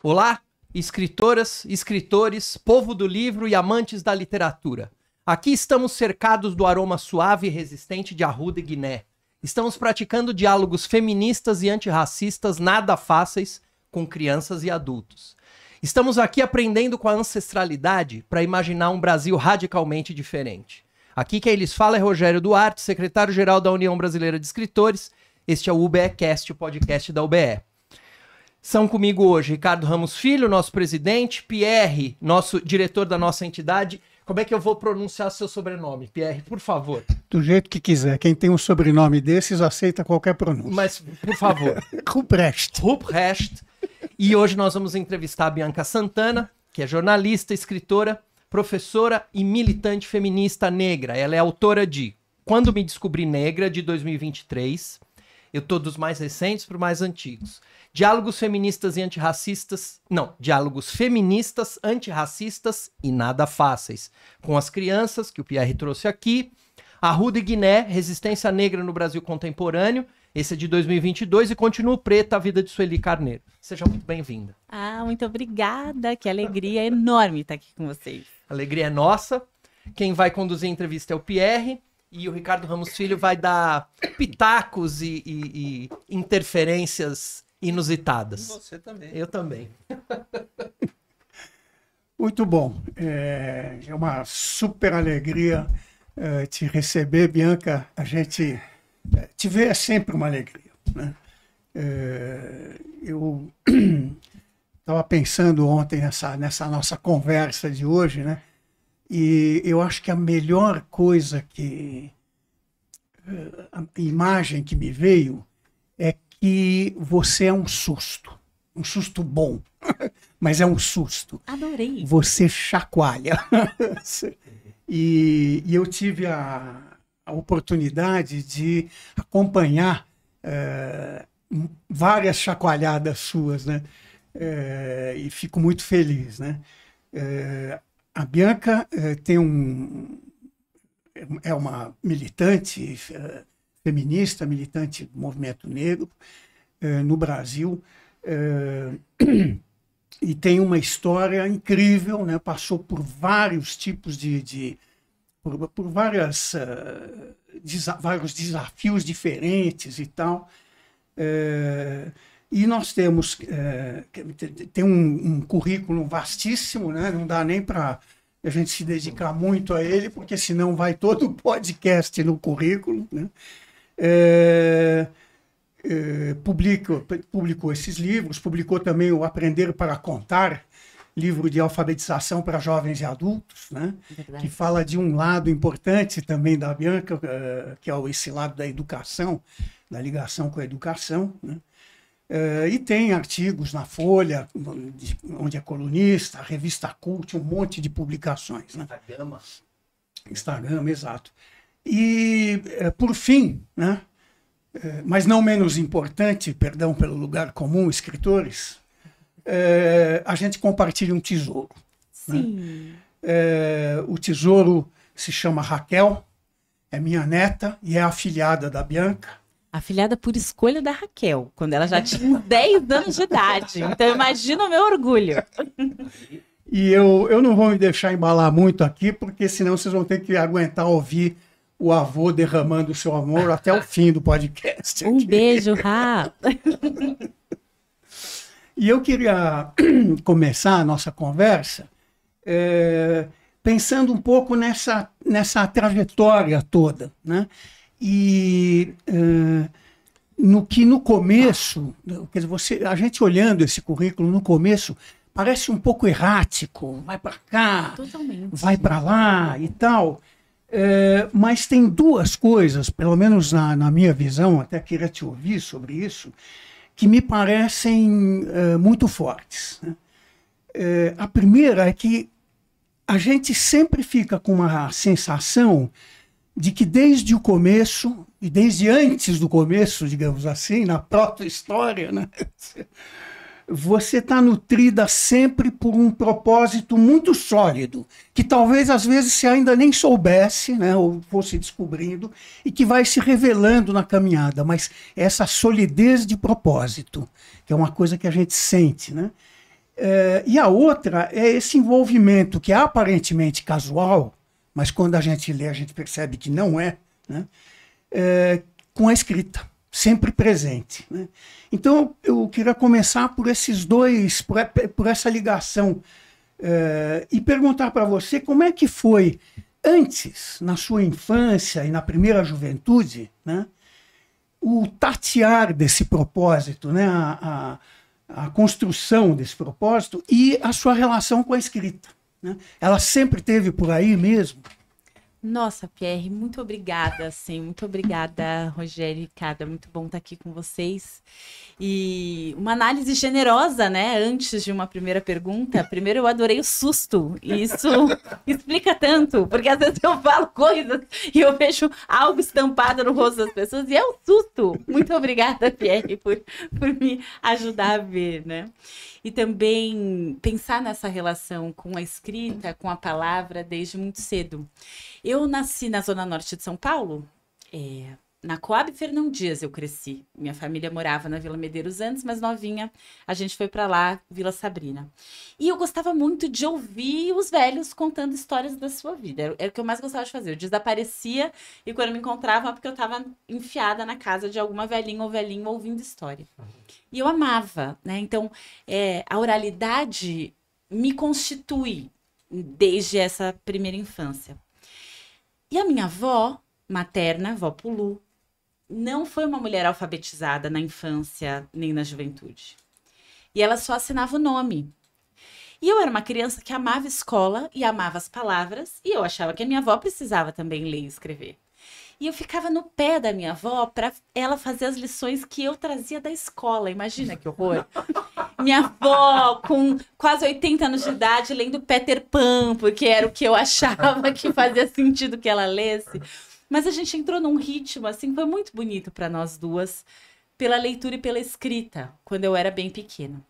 Olá, escritoras, escritores, povo do livro e amantes da literatura. Aqui estamos cercados do aroma suave e resistente de arruda e guiné. Estamos praticando diálogos feministas e antirracistas nada fáceis com crianças e adultos. Estamos aqui aprendendo com a ancestralidade para imaginar um Brasil radicalmente diferente. Aqui quem lhes fala é Rogério Duarte, secretário-geral da União Brasileira de Escritores. Este é o UBEcast, o podcast da UBE. São comigo hoje Ricardo Ramos Filho, nosso presidente, Pierre, nosso diretor da nossa entidade. Como é que eu vou pronunciar seu sobrenome, Pierre, por favor? Do jeito que quiser. Quem tem um sobrenome desses aceita qualquer pronúncia. Mas, por favor. Ruprecht. Ruprecht. E hoje nós vamos entrevistar a Bianca Santana, que é jornalista, escritora, professora e militante feminista negra. Ela é autora de Quando Me Descobri Negra, de 2023. Eu tô dos mais recentes para os mais antigos. Diálogos feministas e antirracistas... Não, diálogos feministas, antirracistas e nada fáceis. Com as crianças, que o Pierre trouxe aqui. Arruda e Guiné, Resistência Negra no Brasil Contemporâneo. Esse é de 2022 e Continuo Preta, a vida de Sueli Carneiro. Seja muito bem-vinda. Muito obrigada. Que alegria enorme estar aqui com vocês. A alegria é nossa. Quem vai conduzir a entrevista é o Pierre. E o Ricardo Ramos Filho vai dar pitacos e interferências inusitadas. Você também. Eu também. Muito bom. É uma super alegria te receber, Bianca. A gente te ver é sempre uma alegria, né? Eu estava pensando ontem nessa nossa conversa de hoje, né? E eu acho que a melhor coisa a imagem que me veio é que você é um susto bom, mas é um susto. Adorei. Você chacoalha. E eu tive a oportunidade de acompanhar várias chacoalhadas suas, né? E fico muito feliz, né? A Bianca é uma militante feminista, militante do movimento negro no Brasil, e tem uma história incrível, né? Passou por vários tipos por vários desafios diferentes e tal. E nós temos tem um currículo vastíssimo, né? Não dá nem para a gente se dedicar muito a ele, porque senão vai todo o podcast no currículo, né? Publicou esses livros, publicou também o Aprender para Contar, livro de alfabetização para jovens e adultos, né? Que fala de um lado importante também da Bianca, que é esse lado da educação, da ligação com a educação, né? E tem artigos na Folha, onde é colunista, a revista Cult, um monte de publicações, né? Instagram, exato. E, por fim, né? Mas não menos importante, perdão pelo lugar comum, escritores, a gente compartilha um tesouro. Sim. Né? O tesouro se chama Raquel, é minha neta e é afilhada da Bianca. Afilhada por escolha da Raquel, quando ela já tinha 10 anos de idade. Então imagina o meu orgulho. E eu não vou me deixar embalar muito aqui, porque senão vocês vão ter que aguentar ouvir o avô derramando o seu amor até o fim do podcast. Um beijo, Rá. E eu queria começar a nossa conversa pensando um pouco nessa trajetória toda, né? E no começo, quer dizer, a gente olhando esse currículo no começo, parece um pouco errático, vai para cá, totalmente, vai para lá e tal. Mas tem duas coisas, pelo menos na minha visão, até queria te ouvir sobre isso, que me parecem muito fortes, né? A primeira é que a gente sempre fica com uma sensação de que desde o começo, e desde antes do começo, digamos assim, na própria história, né? Você está nutrida sempre por um propósito muito sólido, que talvez às vezes você ainda nem soubesse, né, ou fosse descobrindo, e que vai se revelando na caminhada, mas essa solidez de propósito, que é uma coisa que a gente sente, né? E a outra é esse envolvimento que é aparentemente casual, mas quando a gente lê, a gente percebe que não é, né? Com a escrita, sempre presente, né? Então, eu queria começar por esses dois, por essa ligação, e perguntar para você como é que foi, antes, na sua infância e na primeira juventude, né, o tatear desse propósito, né, a construção desse propósito e a sua relação com a escrita, né? Ela sempre teve por aí mesmo? Nossa, Pierre, muito obrigada, sim, muito obrigada, Rogério e Ricardo, é muito bom estar aqui com vocês. E uma análise generosa, né, antes de uma primeira pergunta. Primeiro, eu adorei o susto, e isso explica tanto, porque às vezes eu falo coisas e eu vejo algo estampado no rosto das pessoas, e é um susto. Muito obrigada, Pierre, por me ajudar a ver, né? E também pensar nessa relação com a escrita, com a palavra, desde muito cedo. Eu nasci na Zona Norte de São Paulo, na Coab Fernão Dias eu cresci. Minha família morava na Vila Medeiros antes, mas novinha a gente foi para lá, Vila Sabrina. E eu gostava muito de ouvir os velhos contando histórias da sua vida. Era o que eu mais gostava de fazer. Eu desaparecia e quando me encontravam, porque eu estava enfiada na casa de alguma velhinha ou velhinho ouvindo história. E eu amava, né? Então, a oralidade me constitui desde essa primeira infância. E a minha avó materna, avó Pulu, não foi uma mulher alfabetizada na infância nem na juventude. E ela só assinava o nome. E eu era uma criança que amava escola e amava as palavras, e eu achava que a minha avó precisava também ler e escrever. E eu ficava no pé da minha avó para ela fazer as lições que eu trazia da escola. Imagina que horror. Minha avó, com quase 80 anos de idade, lendo Peter Pan, porque era o que eu achava que fazia sentido que ela lesse. Mas a gente entrou num ritmo, assim, foi muito bonito para nós duas, pela leitura e pela escrita, quando eu era bem pequena.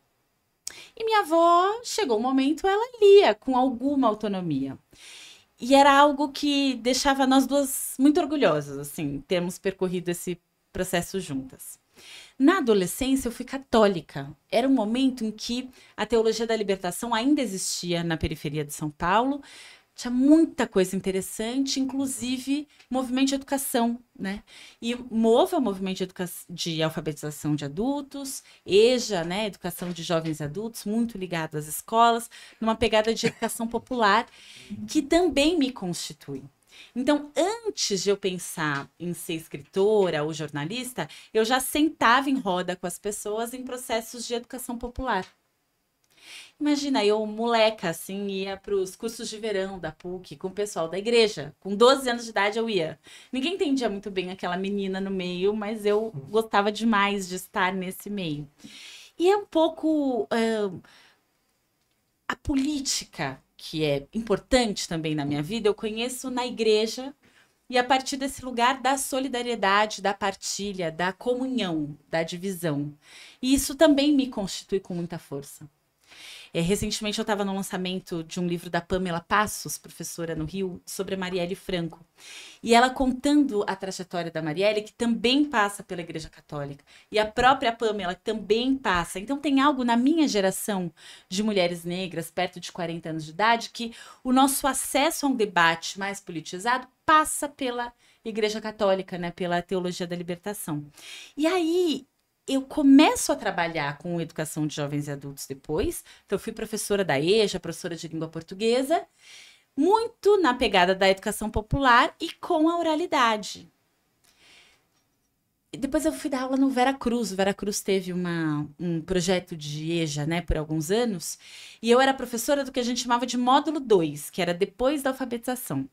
E minha avó, chegou um momento, ela lia com alguma autonomia. E era algo que deixava nós duas muito orgulhosas, assim, termos percorrido esse processo juntas. Na adolescência, eu fui católica. Era um momento em que a teologia da libertação ainda existia na periferia de São Paulo. Tinha muita coisa interessante, inclusive movimento de educação, né? E MOVA, movimento de alfabetização de adultos, EJA, né? Educação de jovens e adultos, muito ligado às escolas, numa pegada de educação popular, que também me constitui. Então, antes de eu pensar em ser escritora ou jornalista, eu já sentava em roda com as pessoas em processos de educação popular. Imagina, eu, moleca, assim, ia para os cursos de verão da PUC com o pessoal da igreja. Com 12 anos de idade eu ia. Ninguém entendia muito bem aquela menina no meio, mas eu gostava demais de estar nesse meio. E é um pouco a política, que é importante também na minha vida, eu conheço na igreja e a partir desse lugar da solidariedade, da partilha, da comunhão, da divisão. E isso também me constitui com muita força. Recentemente eu estava no lançamento de um livro da Pamela Passos, professora no Rio, sobre a Marielle Franco. E ela contando a trajetória da Marielle, que também passa pela Igreja Católica. E a própria Pamela também passa. Então tem algo na minha geração de mulheres negras, perto de 40 anos de idade, que o nosso acesso a um debate mais politizado passa pela Igreja Católica, né? Pela teologia da libertação. E aí eu começo a trabalhar com educação de jovens e adultos depois. Então, eu fui professora da EJA, professora de língua portuguesa, muito na pegada da educação popular e com a oralidade. Depois eu fui dar aula no Vera Cruz. O Vera Cruz teve um projeto de EJA, né, por alguns anos, e eu era professora do que a gente chamava de módulo 2, que era depois da alfabetização.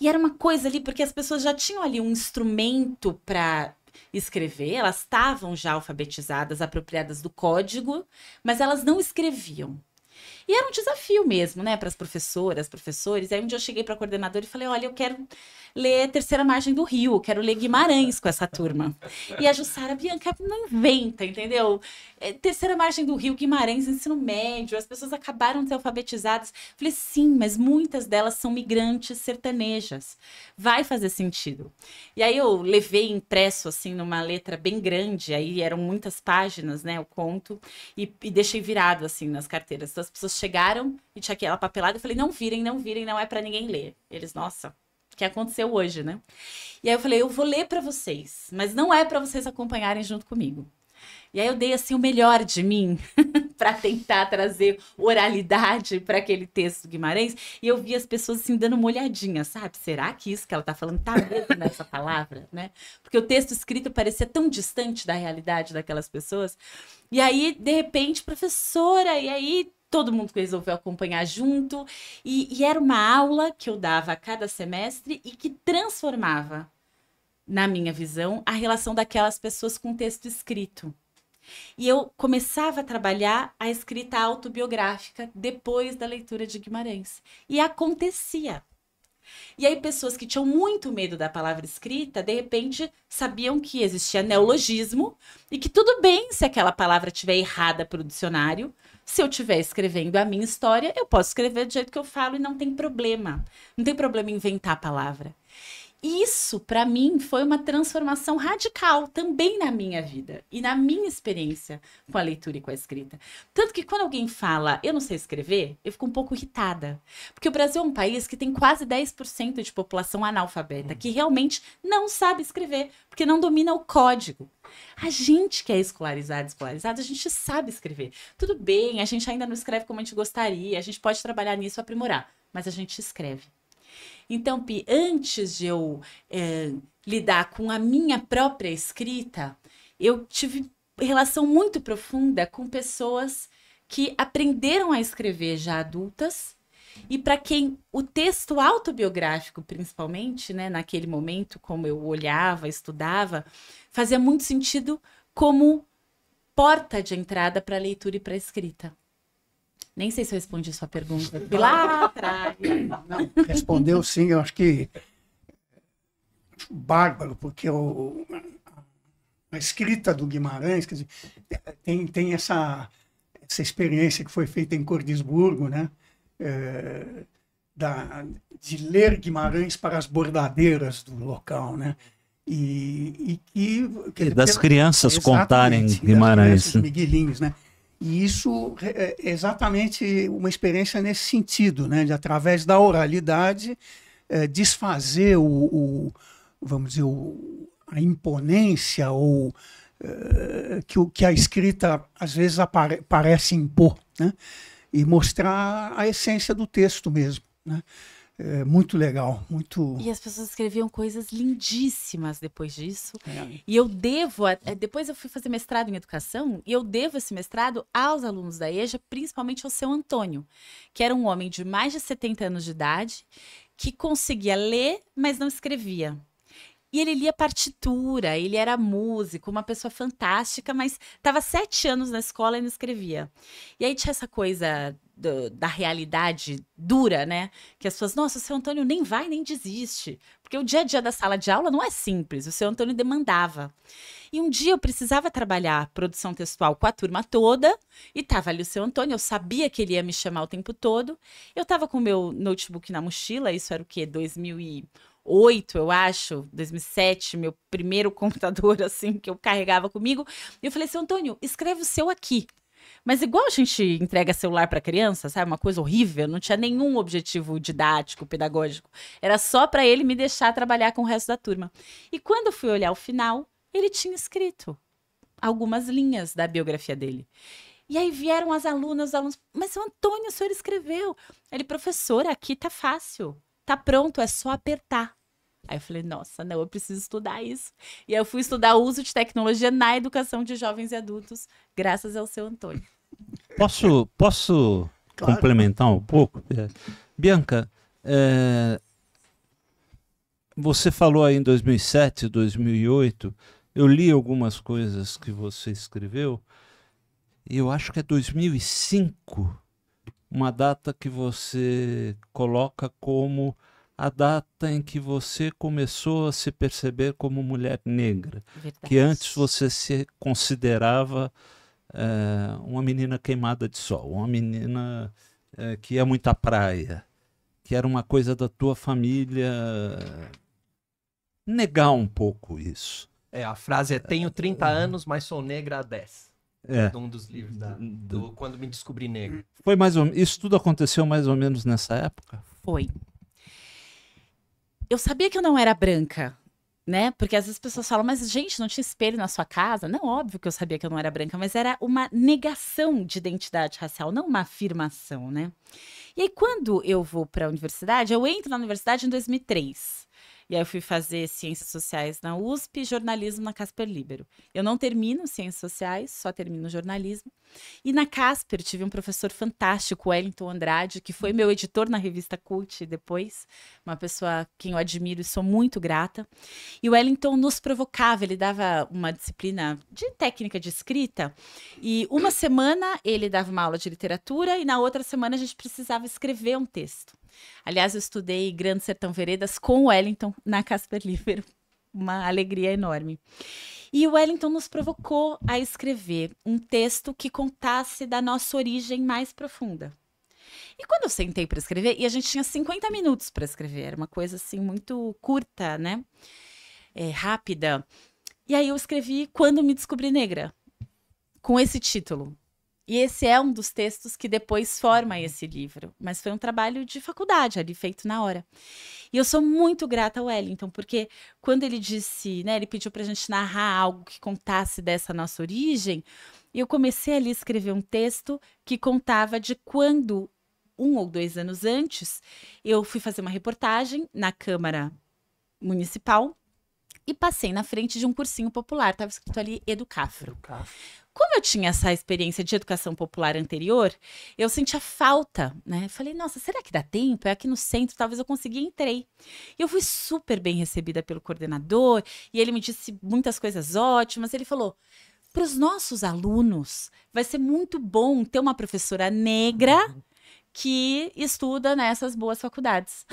E era uma coisa ali, porque as pessoas já tinham ali um instrumento para escrever, elas estavam já alfabetizadas, apropriadas do código, mas elas não escreviam. E era um desafio mesmo, né, para as professoras, professores. Aí um dia eu cheguei para a coordenadora e falei, olha, eu quero ler Terceira Margem do Rio, quero ler Guimarães com essa turma. E a Jussara, Bianca, não inventa, entendeu? Terceira Margem do Rio, Guimarães, ensino médio, as pessoas acabaram de ser alfabetizadas. Falei, sim, mas muitas delas são migrantes sertanejas. Vai fazer sentido. E aí eu levei impresso, assim, numa letra bem grande, aí eram muitas páginas, né, o conto, e deixei virado, assim, nas carteiras. Então as pessoas chegaram e tinha aquela papelada, eu falei, não virem, não é para ninguém ler. Eles, nossa, o que aconteceu hoje, né? E aí eu falei, eu vou ler para vocês, mas não é para vocês acompanharem junto comigo. E aí eu dei, assim, o melhor de mim para tentar trazer oralidade para aquele texto do Guimarães, e eu vi as pessoas, assim, dando uma olhadinha, sabe? Será que isso que ela tá falando tá mesmo nessa palavra, né? Porque o texto escrito parecia tão distante da realidade daquelas pessoas. E aí, de repente, professora, e aí todo mundo resolveu acompanhar junto, e era uma aula que eu dava a cada semestre e que transformava, na minha visão, a relação daquelas pessoas com o texto escrito. E eu começava a trabalhar a escrita autobiográfica depois da leitura de Guimarães. E acontecia. E aí pessoas que tinham muito medo da palavra escrita, de repente sabiam que existia neologismo e que tudo bem se aquela palavra estiver errada para o dicionário. Se eu estiver escrevendo a minha história, eu posso escrever do jeito que eu falo e não tem problema. Não tem problema em inventar a palavra. Isso, para mim, foi uma transformação radical também na minha vida e na minha experiência com a leitura e com a escrita. Tanto que quando alguém fala, eu não sei escrever, eu fico um pouco irritada. Porque o Brasil é um país que tem quase 10% de população analfabeta, que realmente não sabe escrever, porque não domina o código. A gente que é escolarizado, a gente sabe escrever. Tudo bem, a gente ainda não escreve como a gente gostaria, a gente pode trabalhar nisso, aprimorar, mas a gente escreve. Então, Pi, antes de eu lidar com a minha própria escrita, eu tive relação muito profunda com pessoas que aprenderam a escrever já adultas e para quem o texto autobiográfico, principalmente, né, naquele momento, como eu olhava, estudava, fazia muito sentido como porta de entrada para a leitura e para a escrita. Nem sei se eu respondi sua pergunta. Lá atrás. Não, respondeu sim, eu acho que bárbaro, porque a escrita do Guimarães, quer dizer, tem essa experiência que foi feita em Cordisburgo, né? De ler Guimarães para as bordadeiras do local, né? E das crianças contarem Guimarães. Das miguelinhos, né? E isso é exatamente uma experiência nesse sentido, né? De, através da oralidade, desfazer vamos dizer, a imponência ou que a escrita às vezes parece impor, né? E mostrar a essência do texto mesmo, né? Muito legal, muito... E as pessoas escreviam coisas lindíssimas depois disso. E eu devo... Depois eu fui fazer mestrado em educação e eu devo esse mestrado aos alunos da EJA, principalmente ao seu Antônio, que era um homem de mais de 70 anos de idade, que conseguia ler, mas não escrevia. E ele lia partitura, ele era músico, uma pessoa fantástica, mas estava 7 anos na escola e não escrevia. E aí tinha essa coisa da realidade dura, né? Que as pessoas, nossa, o seu Antônio nem vai nem desiste. Porque o dia a dia da sala de aula não é simples, o seu Antônio demandava. E um dia eu precisava trabalhar produção textual com a turma toda, e estava ali o seu Antônio, eu sabia que ele ia me chamar o tempo todo. Eu estava com o meu notebook na mochila, isso era o quê? 2008, eu acho, 2007, meu primeiro computador, assim, que eu carregava comigo. E eu falei, seu Antônio, escreve o seu aqui. Mas igual a gente entrega celular para criança, sabe? Uma coisa horrível, não tinha nenhum objetivo didático, pedagógico. Era só para ele me deixar trabalhar com o resto da turma. E quando eu fui olhar o final, ele tinha escrito algumas linhas da biografia dele. E aí vieram as alunas, os alunos, mas seu Antônio, o senhor escreveu. Ele, professora, aqui tá fácil. Tá pronto, é só apertar. Aí eu falei, nossa, não, eu preciso estudar isso. E aí eu fui estudar o uso de tecnologia na educação de jovens e adultos, graças ao seu Antônio. Posso claro. Complementar um pouco? Bianca, você falou aí em 2007, 2008, eu li algumas coisas que você escreveu, e eu acho que é 2005 uma data que você coloca como a data em que você começou a se perceber como mulher negra. Verdade. Que antes você se considerava uma menina queimada de sol, uma menina que ia muito à praia, que era uma coisa da tua família. Negar um pouco isso. A frase é: tenho 30 anos, mas sou negra há 10. Um dos livros do Quando Me Descobri Negra. Foi mais ou... Isso tudo aconteceu mais ou menos nessa época? Foi. Eu sabia que eu não era branca, né? Porque às vezes as pessoas falam, mas gente, não tinha espelho na sua casa? Não, óbvio que eu sabia que eu não era branca, mas era uma negação de identidade racial, não uma afirmação, né? E aí quando eu vou para a universidade, eu entro na universidade em 2003. E aí eu fui fazer Ciências Sociais na USP e Jornalismo na Casper Libero. Eu não termino Ciências Sociais, só termino Jornalismo. E na Casper tive um professor fantástico, Wellington Andrade, que foi meu editor na revista Cult depois. Uma pessoa a quem eu admiro e sou muito grata. E o Wellington nos provocava, ele dava uma disciplina de técnica de escrita. E uma semana ele dava uma aula de literatura e na outra semana a gente precisava escrever um texto. Aliás, eu estudei Grande Sertão Veredas com o Wellington na Casper Libero. Uma alegria enorme. E o Wellington nos provocou a escrever um texto que contasse da nossa origem mais profunda. E quando eu sentei para escrever, e a gente tinha 50 minutos para escrever, era uma coisa assim muito curta, né? Rápida. E aí eu escrevi Quando Me Descobri Negra, com esse título. E esse é um dos textos que depois forma esse livro. Mas foi um trabalho de faculdade, ali feito na hora. E eu sou muito grata ao Wellington, porque quando ele disse, né, ele pediu pra gente narrar algo que contasse dessa nossa origem, eu comecei ali a escrever um texto que contava de quando, 1 ou 2 anos antes, eu fui fazer uma reportagem na Câmara Municipal e passei na frente de um cursinho popular, estava escrito ali Educafro. Como eu tinha essa experiência de educação popular anterior, eu sentia falta, né? Falei, nossa, será que dá tempo? É aqui no centro, talvez eu consiga, e entrei. E eu fui super bem recebida pelo coordenador, e ele me disse muitas coisas ótimas. Ele falou, para os nossos alunos, vai ser muito bom ter uma professora negra que estuda nessas boas faculdades.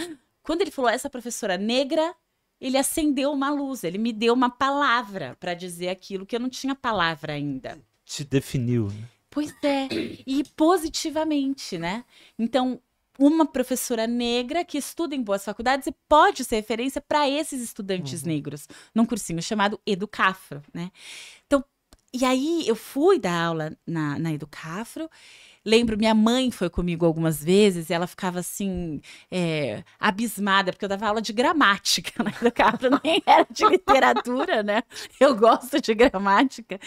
Quando ele falou essa professora negra, ele acendeu uma luz, ele me deu uma palavra para dizer aquilo que eu não tinha palavra ainda. Se definiu, né? Pois é, e positivamente, né? Então, uma professora negra que estuda em boas faculdades e pode ser referência para esses estudantes negros, num cursinho chamado Educafro, né? Então, e aí eu fui dar aula na Educafro. Lembro, minha mãe foi comigo algumas vezes e ela ficava assim, abismada, porque eu dava aula de gramática na Educafro, nem era de literatura, né? Eu gosto de gramática.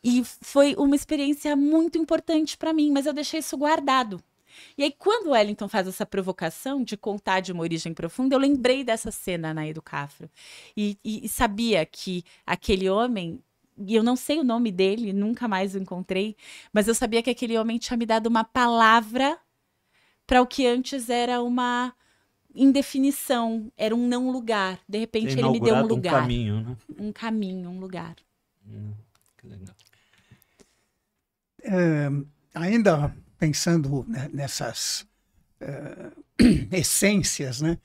E foi uma experiência muito importante para mim, mas eu deixei isso guardado. E aí, quando o Wellington faz essa provocação de contar de uma origem profunda, eu lembrei dessa cena na Educafro. E sabia que aquele homem... E eu não sei o nome dele, nunca mais o encontrei, mas eu sabia que aquele homem tinha me dado uma palavra para o que antes era uma indefinição, era um não lugar. De repente ele me deu um lugar. Um caminho, né? Um caminho, um lugar. Que legal. Ainda pensando nessas essências, né?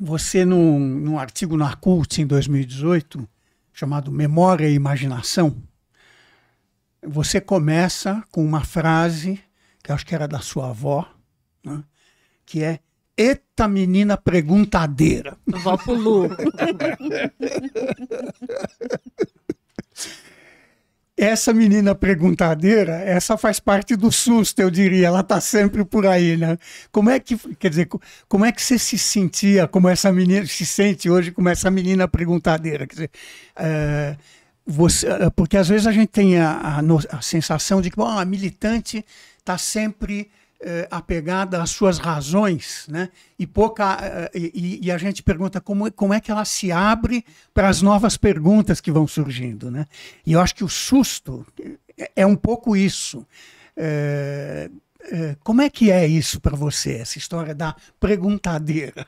Você, num artigo na Cult em 2018, chamado Memória e Imaginação, você começa com uma frase, que eu acho que era da sua avó, né, que é, eita menina perguntadeira. Vó Pulu. Essa menina perguntadeira, essa faz parte do susto, eu diria, ela está sempre por aí, né? Como é que, quer dizer, como é que você se sentia, como essa menina se sente hoje como essa menina perguntadeira? Quer dizer, porque às vezes a gente tem a sensação de que a militante está sempre apegada às suas razões, né? E a gente pergunta como é que ela se abre para as novas perguntas que vão surgindo, né? E eu acho que o susto é um pouco isso. Como é que é isso para você, essa história da perguntadeira?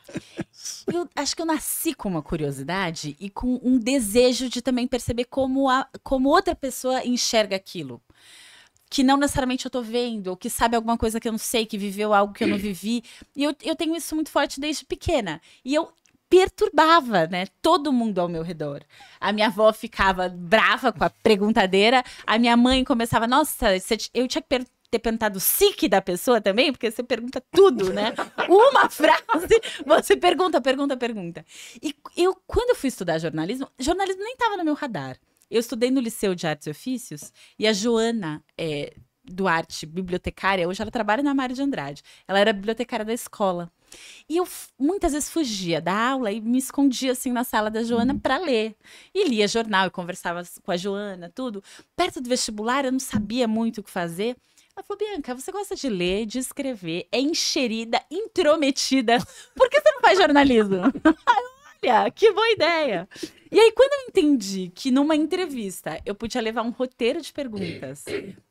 Eu acho que eu nasci com uma curiosidade e com um desejo de também perceber como outra pessoa enxerga aquilo. que não necessariamente eu tô vendo, ou que sabe alguma coisa que eu não sei, que viveu algo que eu não vivi. E eu tenho isso muito forte desde pequena. E eu perturbava, né, todo mundo ao meu redor. A minha avó ficava brava com a perguntadeira, a minha mãe começava, nossa, eu tinha que ter perguntado o SIC da pessoa também, porque você pergunta tudo, né? Uma frase, você pergunta. E quando eu fui estudar jornalismo nem estava no meu radar. Eu estudei no Liceu de Artes e Ofícios, e a Joana Duarte, bibliotecária, hoje ela trabalha na Mário de Andrade. Ela era bibliotecária da escola. E eu muitas vezes fugia da aula e me escondia assim na sala da Joana para ler. E lia jornal e conversava com a Joana, tudo. Perto do vestibular, eu não sabia muito o que fazer. Ela falou, Bianca, você gosta de ler, de escrever, é enxerida, intrometida. Por que você não faz jornalismo? Olha, que boa ideia. E aí, quando eu entendi que numa entrevista eu podia levar um roteiro de perguntas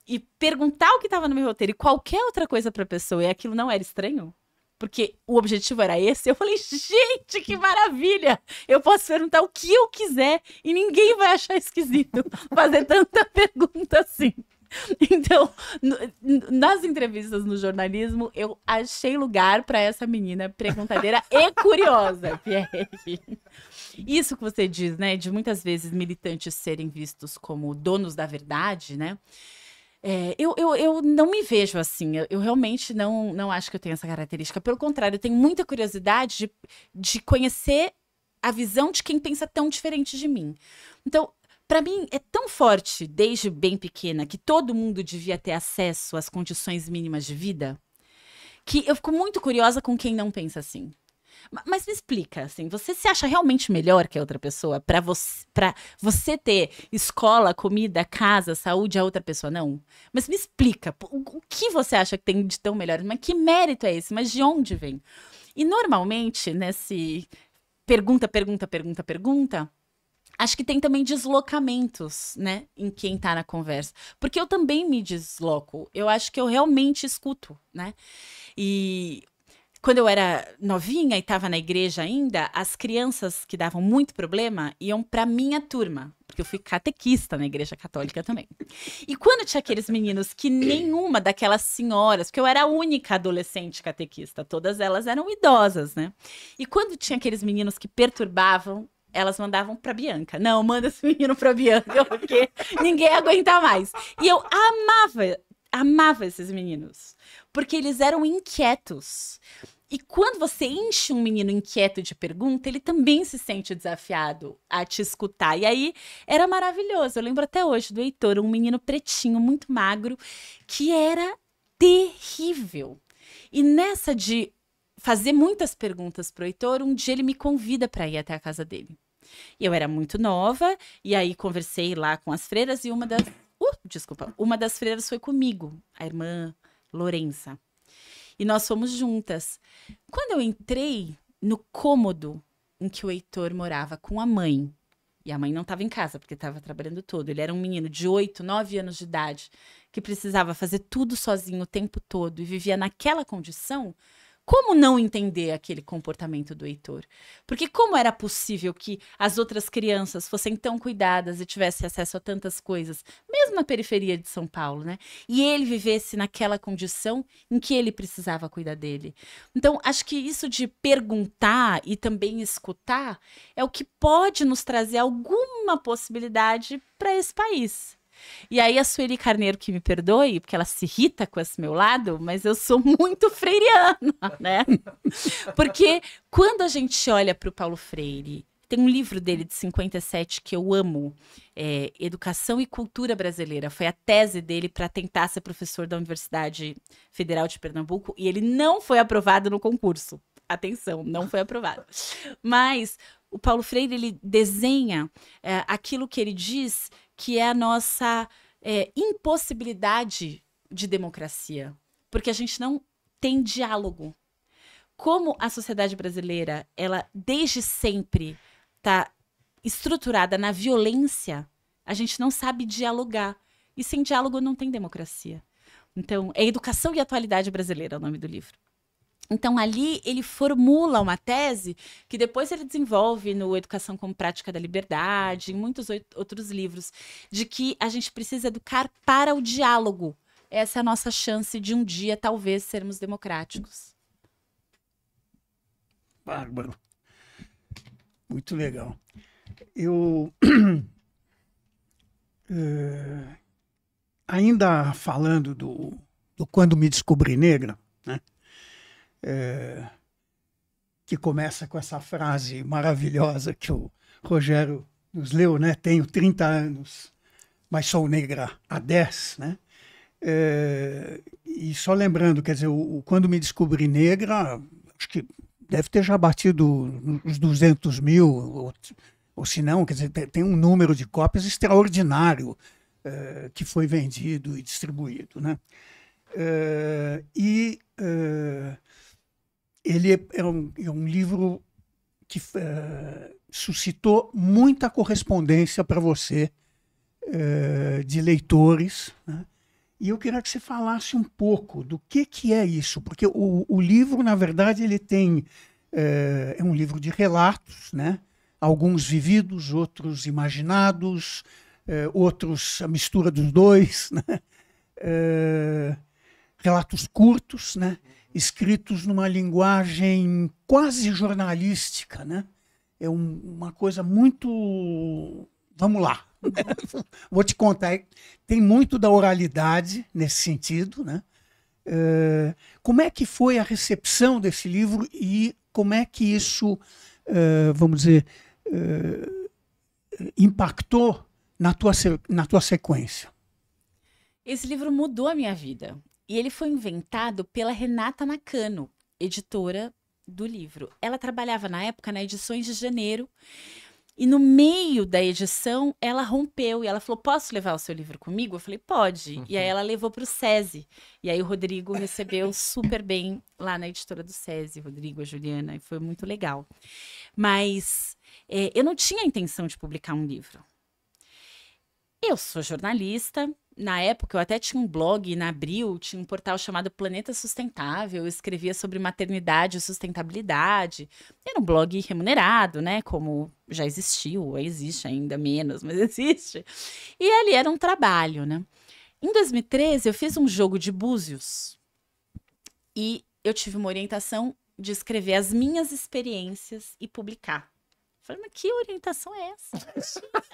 e perguntar o que estava no meu roteiro e qualquer outra coisa para a pessoa e aquilo não era estranho, porque o objetivo era esse, eu falei, gente, que maravilha! Eu posso perguntar o que eu quiser e ninguém vai achar esquisito fazer tanta pergunta assim. Então, nas entrevistas no jornalismo, eu achei lugar para essa menina perguntadeira e curiosa, Pierre. Isso que você diz, né, de muitas vezes militantes serem vistos como donos da verdade, né? Eu não me vejo assim, eu realmente não acho que eu tenho essa característica. Pelo contrário, eu tenho muita curiosidade de conhecer a visão de quem pensa tão diferente de mim. Então, para mim, é tão forte, desde bem pequena, que todo mundo devia ter acesso às condições mínimas de vida, que eu fico muito curiosa com quem não pensa assim. Mas me explica, assim, você se acha realmente melhor que a outra pessoa para você ter escola, comida, casa, saúde, a outra pessoa não? Mas me explica, o que você acha que tem de tão melhor? Mas que mérito é esse? Mas de onde vem? E normalmente, nesse pergunta, acho que tem também deslocamentos, né, em quem tá na conversa. Porque eu também me desloco. Eu acho que eu realmente escuto, né? E quando eu era novinha e estava na igreja ainda, as crianças que davam muito problema iam para minha turma, porque eu fui catequista na igreja católica também. E quando tinha aqueles meninos que nenhuma daquelas senhoras, porque eu era a única adolescente catequista, todas elas eram idosas, né? E quando tinha aqueles meninos que perturbavam, elas mandavam pra Bianca. Não, manda esse menino pra Bianca, porque ninguém aguenta mais. E eu amava esses meninos, porque eles eram inquietos. E quando você enche um menino inquieto de pergunta, ele também se sente desafiado a te escutar. E aí era maravilhoso. Eu lembro até hoje do Heitor, um menino pretinho, muito magro, que era terrível. E nessa de fazer muitas perguntas pro Heitor, um dia ele me convida para ir até a casa dele. E eu era muito nova, e aí conversei lá com as freiras, e uma das freiras foi comigo, a irmã Lourença. E nós fomos juntas. Quando eu entrei no cômodo em que o Heitor morava com a mãe, e a mãe não estava em casa, porque estava trabalhando todo. Ele era um menino de 8, 9 anos de idade, que precisava fazer tudo sozinho o tempo todo, e vivia naquela condição. Como não entender aquele comportamento do Heitor? Porque como era possível que as outras crianças fossem tão cuidadas e tivessem acesso a tantas coisas, mesmo na periferia de São Paulo, né? E ele vivesse naquela condição em que ele precisava cuidar dele. Então, acho que isso de perguntar e também escutar é o que pode nos trazer alguma possibilidade para esse país. E aí a Sueli Carneiro que me perdoe, porque ela se irrita com esse meu lado, mas eu sou muito freiriana, né? Porque quando a gente olha para o Paulo Freire, tem um livro dele de 57 que eu amo, Educação e Cultura Brasileira. Foi a tese dele para tentar ser professor da Universidade Federal de Pernambuco, e ele não foi aprovado no concurso. Atenção, não foi aprovado. Mas o Paulo Freire, ele desenha aquilo que ele diz que é a nossa impossibilidade de democracia, porque a gente não tem diálogo. Como a sociedade brasileira, ela desde sempre está estruturada na violência, a gente não sabe dialogar. E sem diálogo não tem democracia. Então, é Educação e Atualidade Brasileira, é o nome do livro. Então, ali ele formula uma tese que depois ele desenvolve no Educação como Prática da Liberdade, em muitos outros livros, de que a gente precisa educar para o diálogo, essa é a nossa chance de um dia, talvez, sermos democráticos. Bárbaro. Muito legal. Eu, ainda falando do Quando Me Descobri Negra, né? Que começa com essa frase maravilhosa que o Rogério nos leu, né? Tenho 30 anos, mas sou negra há 10, né? E só lembrando, quer dizer, o Quando Me Descobri Negra, acho que deve ter já batido os 200 mil, ou se não, quer dizer, tem um número de cópias extraordinário que foi vendido e distribuído, né? Ele é um livro que suscitou muita correspondência para você, de leitores, né? E eu queria que você falasse um pouco do que é isso, porque o livro, na verdade, ele tem é um livro de relatos, né? Alguns vividos, outros imaginados, outros a mistura dos dois, né? Relatos curtos, né? Escritos numa linguagem quase jornalística, né? É uma coisa muito... Vamos lá. Vou te contar. Tem muito da oralidade nesse sentido, né? Como é que foi a recepção desse livro e como é que isso, vamos dizer, impactou na tua sequência? Esse livro mudou a minha vida. E ele foi inventado pela Renata Nakano, editora do livro. Ela trabalhava na época na Edições de Janeiro. E no meio da edição, ela rompeu e ela falou, posso levar o seu livro comigo? Eu falei, pode. E aí ela levou para o SESI. E aí o Rodrigo recebeu super bem lá na editora do SESI, Rodrigo, a Juliana, e foi muito legal. Mas eu não tinha a intenção de publicar um livro. Eu sou jornalista. Na época, eu até tinha um blog na Abril, tinha um portal chamado Planeta Sustentável, eu escrevia sobre maternidade e sustentabilidade. Era um blog remunerado, né? Como já existiu, existe ainda menos, mas existe. E ali era um trabalho, né? Em 2013, eu fiz um jogo de búzios e eu tive uma orientação de escrever as minhas experiências e publicar. Falei, mas que orientação é essa?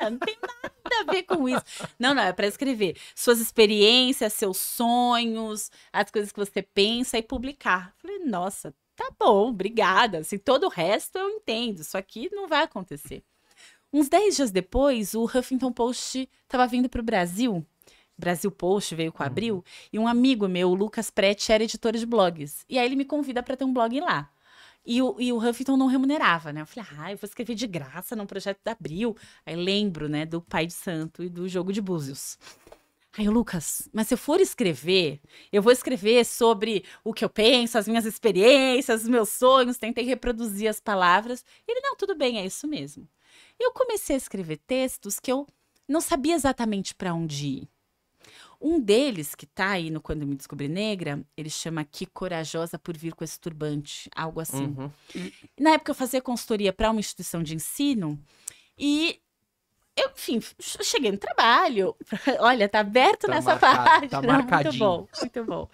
Não tem nada a ver com isso. Não, é para escrever suas experiências, seus sonhos, as coisas que você pensa e publicar. Falei, nossa, tá bom, obrigada. Assim, todo o resto eu entendo, isso aqui não vai acontecer. Uns 10 dias depois, o Huffington Post estava vindo para o Brasil. Brasil Post veio com a Abril. E um amigo meu, o Lucas Pretti, era editor de blogs. E aí ele me convida para ter um blog lá. E o Huffington não remunerava, né? Eu falei, eu vou escrever de graça num projeto da Abril. Aí lembro, né, do Pai de Santo e do Jogo de Búzios. Aí o Lucas, mas se eu for escrever, eu vou escrever sobre o que eu penso, as minhas experiências, os meus sonhos, tentei reproduzir as palavras. Ele, não, tudo bem, é isso mesmo. E eu comecei a escrever textos que eu não sabia exatamente para onde ir. Um deles, que tá aí no Quando Me Descobri Negra, ele chama Que Corajosa por Vir com esse Turbante, algo assim. Uhum. Na época eu fazia consultoria para uma instituição de ensino e eu, enfim, cheguei no trabalho. Olha, tá aberto nessa página. Tá marcadinho. Muito bom, muito bom.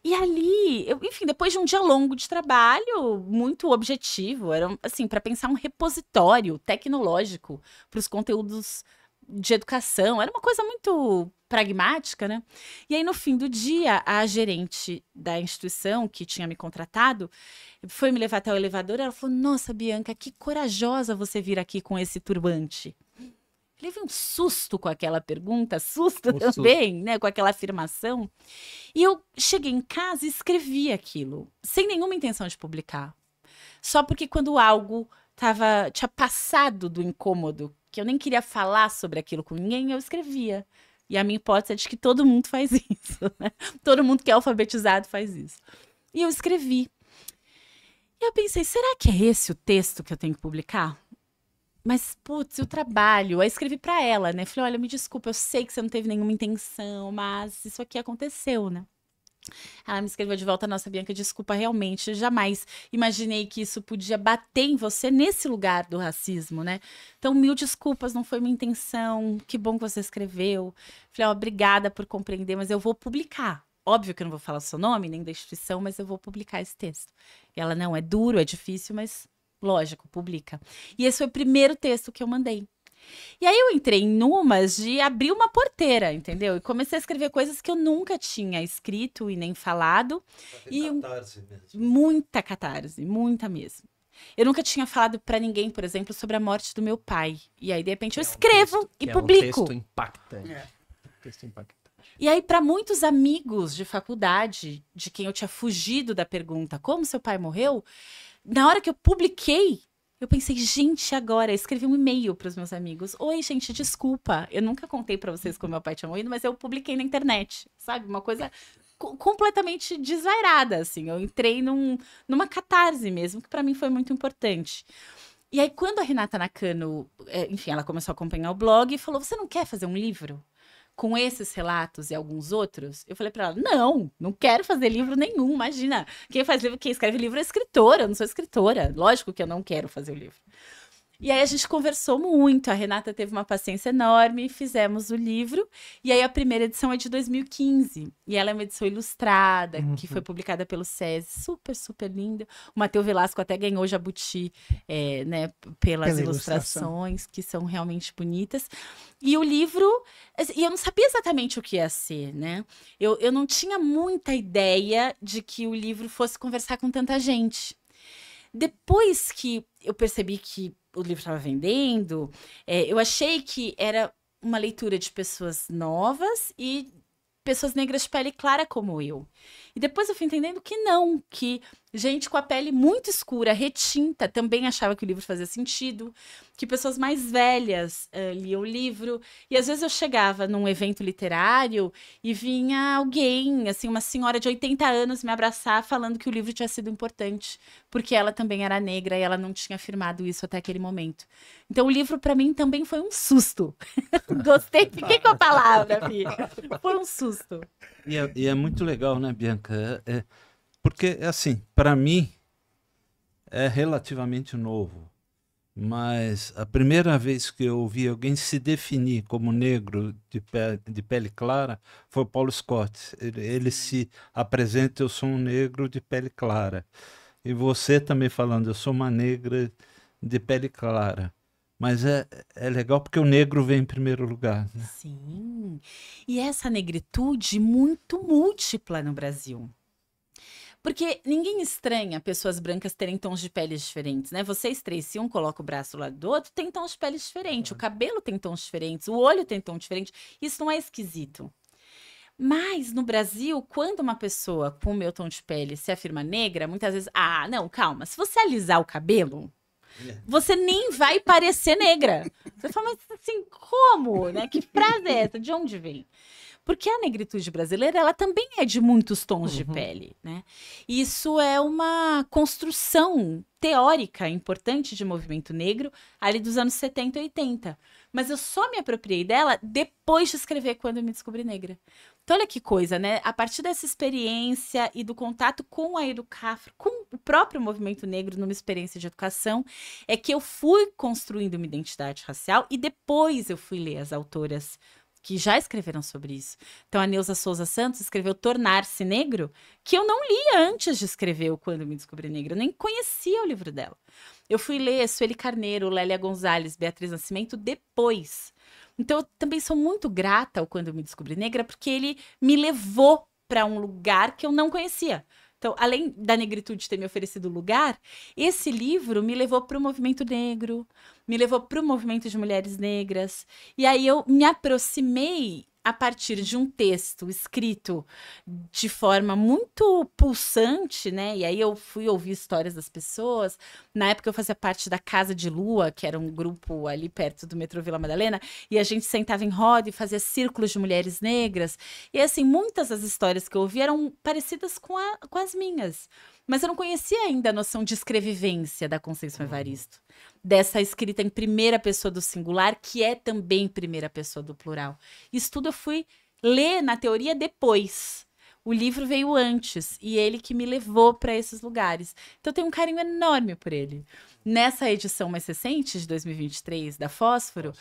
E ali, enfim, depois de um dia longo de trabalho, muito objetivo, era assim, para pensar um repositório tecnológico para os conteúdos de educação, era uma coisa muito pragmática, né? E aí, no fim do dia, a gerente da instituição que tinha me contratado foi me levar até o elevador, ela falou, nossa, Bianca, que corajosa você vir aqui com esse turbante. Eu levei um susto com aquela pergunta, susto também, né, com aquela afirmação. E eu cheguei em casa e escrevi aquilo, sem nenhuma intenção de publicar. Só porque quando algo tinha passado do incômodo, que eu nem queria falar sobre aquilo com ninguém, eu escrevia. E a minha hipótese é de que todo mundo faz isso, né? Todo mundo que é alfabetizado faz isso. E eu escrevi. E eu pensei, será que é esse o texto que eu tenho que publicar? Mas, putz, o trabalho. Aí escrevi pra ela, né? Falei, olha, me desculpa, eu sei que você não teve nenhuma intenção, mas isso aqui aconteceu, né? Ela me escreveu de volta: nossa, Bianca, desculpa, realmente, jamais imaginei que isso podia bater em você nesse lugar do racismo, né? Então, 1000 desculpas, não foi minha intenção, que bom que você escreveu. Falei: ó, obrigada por compreender, mas eu vou publicar. Óbvio que eu não vou falar o seu nome, nem da instituição, mas eu vou publicar esse texto. E ela: não, é duro, é difícil, mas lógico, publica. E esse foi o primeiro texto que eu mandei. E aí eu entrei em numas de abrir uma porteira, entendeu? E comecei a escrever coisas que eu nunca tinha escrito e nem falado. E Catarse mesmo. muita catarse, muita mesmo. Eu nunca tinha falado pra ninguém, por exemplo, sobre a morte do meu pai. E aí, de repente, eu escrevo e publico. É um texto impactante. Texto impactante. E aí, para muitos amigos de faculdade, de quem eu tinha fugido da pergunta, como seu pai morreu, na hora que eu publiquei, eu pensei: gente, agora, eu escrevi um e-mail para os meus amigos: oi, gente, desculpa, eu nunca contei para vocês como meu pai tinha morrido, mas eu publiquei na internet, sabe? Uma coisa completamente desvairada, assim. Eu entrei numa catarse mesmo, que para mim foi muito importante. E aí, quando a Renata Nakano, enfim, ela começou a acompanhar o blog e falou: você não quer fazer um livro com esses relatos e alguns outros? Eu falei pra ela: não quero fazer livro nenhum, imagina. Quem escreve livro é escritora, eu não sou escritora. Lógico que eu não quero fazer o livro. E aí a gente conversou muito, a Renata teve uma paciência enorme, fizemos o livro, e aí a primeira edição é de 2015, e ela é uma edição ilustrada, que foi publicada pelo SESI, super, super linda. O Matheus Velasco até ganhou Jabuti, né, pelas ilustrações, que são realmente bonitas. E o livro, e eu não sabia exatamente o que ia ser, né? Eu não tinha muita ideia de que o livro fosse conversar com tanta gente. Depois que eu percebi que o livro estava vendendo, eu achei que era uma leitura de pessoas novas e pessoas negras de pele clara como eu. E depois eu fui entendendo que não, que gente com a pele muito escura, retinta, também achava que o livro fazia sentido, que pessoas mais velhas liam o livro. E às vezes eu chegava num evento literário e vinha alguém, assim, uma senhora de 80 anos me abraçar falando que o livro tinha sido importante, porque ela também era negra e ela não tinha afirmado isso até aquele momento. Então o livro para mim também foi um susto. Gostei, fiquei com a palavra, filha. Foi um susto. E é muito legal, né, Bianca? Porque, assim, para mim é relativamente novo, mas a primeira vez que eu ouvi alguém se definir como negro de pele clara foi o Paulo Scott. Ele se apresenta: eu sou um negro de pele clara. E você também falando: eu sou uma negra de pele clara. Mas é legal porque o negro vem em primeiro lugar, né? Sim. E essa negritude muito múltipla no Brasil. Porque ninguém estranha pessoas brancas terem tons de pele diferentes, né? Vocês três, se um coloca o braço do lado do outro, tem tons de pele diferentes. O cabelo tem tons diferentes, o olho tem tom diferente. Isso não é esquisito. Mas no Brasil, quando uma pessoa com o meu tom de pele se afirma negra, muitas vezes: não, calma, se você alisar o cabelo, você nem vai parecer negra. Você fala: mas assim, como, né? Que frase é essa? De onde vem? Porque a negritude brasileira, ela também é de muitos tons de pele, né? Isso é uma construção teórica importante de movimento negro ali dos anos 70 e 80. Mas eu só me apropriei dela depois de escrever Quando Eu Me Descobri Negra. Então, olha que coisa, né? A partir dessa experiência e do contato com a Educafro, com o próprio movimento negro numa experiência de educação, é que eu fui construindo uma identidade racial e depois eu fui ler as autoras que já escreveram sobre isso. Então, a Neuza Souza Santos escreveu Tornar-se Negro, que eu não li antes de escrever o Quando Eu Me Descobri Negra. Eu nem conhecia o livro dela. Eu fui ler Sueli Carneiro, Lélia Gonzalez, Beatriz Nascimento depois. Então, eu também sou muito grata ao Quando Eu Me Descobri Negra, porque ele me levou para um lugar que eu não conhecia. Então, além da negritude ter me oferecido lugar, esse livro me levou para o movimento negro, me levou para o movimento de mulheres negras. E aí eu me aproximei a partir de um texto escrito de forma muito pulsante, né? E aí eu fui ouvir histórias das pessoas. Na época eu fazia parte da Casa de Lua, que era um grupo ali perto do metrô Vila Madalena, e a gente sentava em roda e fazia círculos de mulheres negras. E assim, muitas das histórias que eu ouvi eram parecidas com as minhas. Mas eu não conhecia ainda a noção de escrevivência da Conceição Evaristo. Dessa escrita em primeira pessoa do singular, que é também primeira pessoa do plural. Isso tudo eu fui ler na teoria depois. o livro veio antes e ele que me levou para esses lugares. Então eu tenho um carinho enorme por ele. Nessa edição mais recente, de 2023, da Fósforo,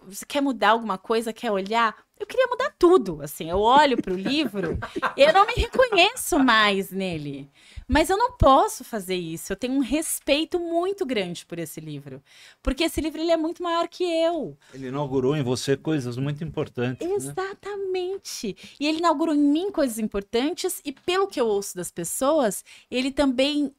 você quer mudar alguma coisa, quer olhar? Eu queria mudar tudo, assim, eu olho para o livro, eu não me reconheço mais nele, mas eu não posso fazer isso, eu tenho um respeito muito grande por esse livro, porque esse livro ele é muito maior que eu. Ele inaugurou em você coisas muito importantes. Exatamente. Né? E ele inaugurou em mim coisas importantes e pelo que eu ouço das pessoas, ele também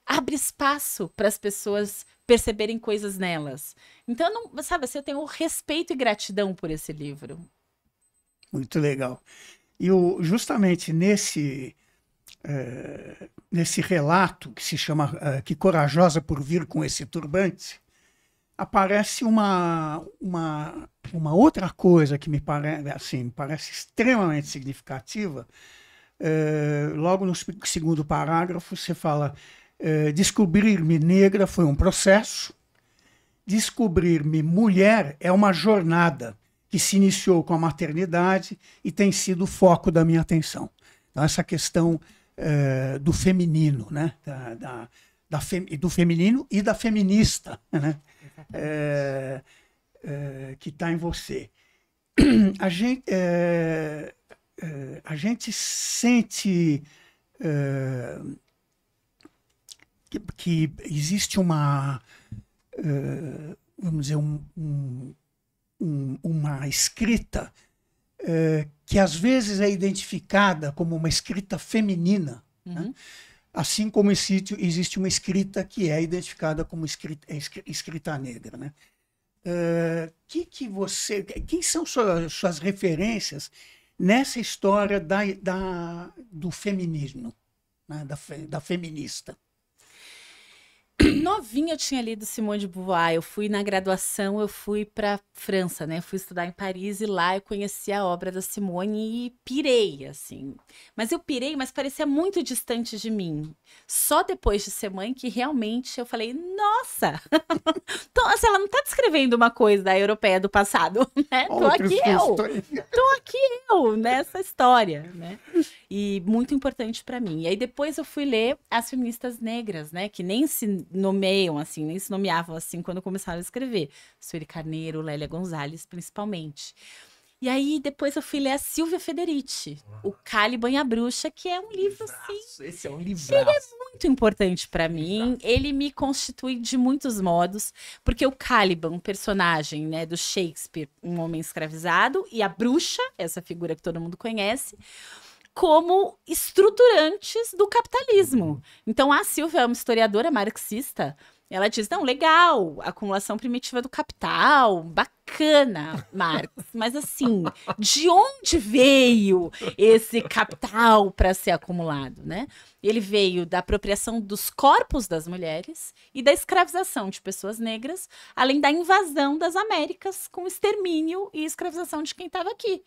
abre espaço para as pessoas perceberem coisas nelas. Então, não, sabe, assim, eu tenho respeito e gratidão por esse livro. Muito legal. E justamente nesse relato que se chama Que Corajosa por Vir com Esse Turbante, aparece uma outra coisa que me parece extremamente significativa. Logo no segundo parágrafo você fala: descobrir-me negra foi um processo, descobrir-me mulher é uma jornada que se iniciou com a maternidade e tem sido o foco da minha atenção. Então essa questão do feminino, né? Do feminino e da feminista, né? Que está em você. A gente sente que existe uma, vamos dizer, uma escrita que às vezes é identificada como uma escrita feminina, né? Assim como existe uma escrita que é identificada como escrita negra, né? Quem são suas referências nessa história do feminismo, né? da feminista? Novinha eu tinha lido Simone de Beauvoir, eu fui na graduação, eu fui para França, né? Fui estudar em Paris e lá eu conheci a obra da Simone e pirei, assim. Mas eu pirei, mas parecia muito distante de mim. Só depois de ser mãe que realmente eu falei, nossa! Então, assim, ela não tá descrevendo uma coisa da europeia do passado, né? Tô aqui eu nessa história, né? E muito importante para mim. E aí depois eu fui ler as feministas negras, né? Que nem se nomeiam assim, nem se nomeavam assim quando começaram a escrever. Sueli Carneiro, Lélia Gonzalez, principalmente. E aí depois eu fui ler a Silvia Federici, O Caliban e a Bruxa, que é um livro assim. Esse é um livraço. Ele é muito importante para mim. Ele me constitui de muitos modos, porque o Caliban, um personagem, né, do Shakespeare, um homem escravizado, e a bruxa, essa figura que todo mundo conhece, como estruturantes do capitalismo. Então, a Silvia é uma historiadora marxista. Ela diz, não, legal, acumulação primitiva do capital, bacana, Marx. Mas assim, de onde veio esse capital para ser acumulado, né? Ele veio da apropriação dos corpos das mulheres e da escravização de pessoas negras, além da invasão das Américas com extermínio e escravização de quem estava aqui.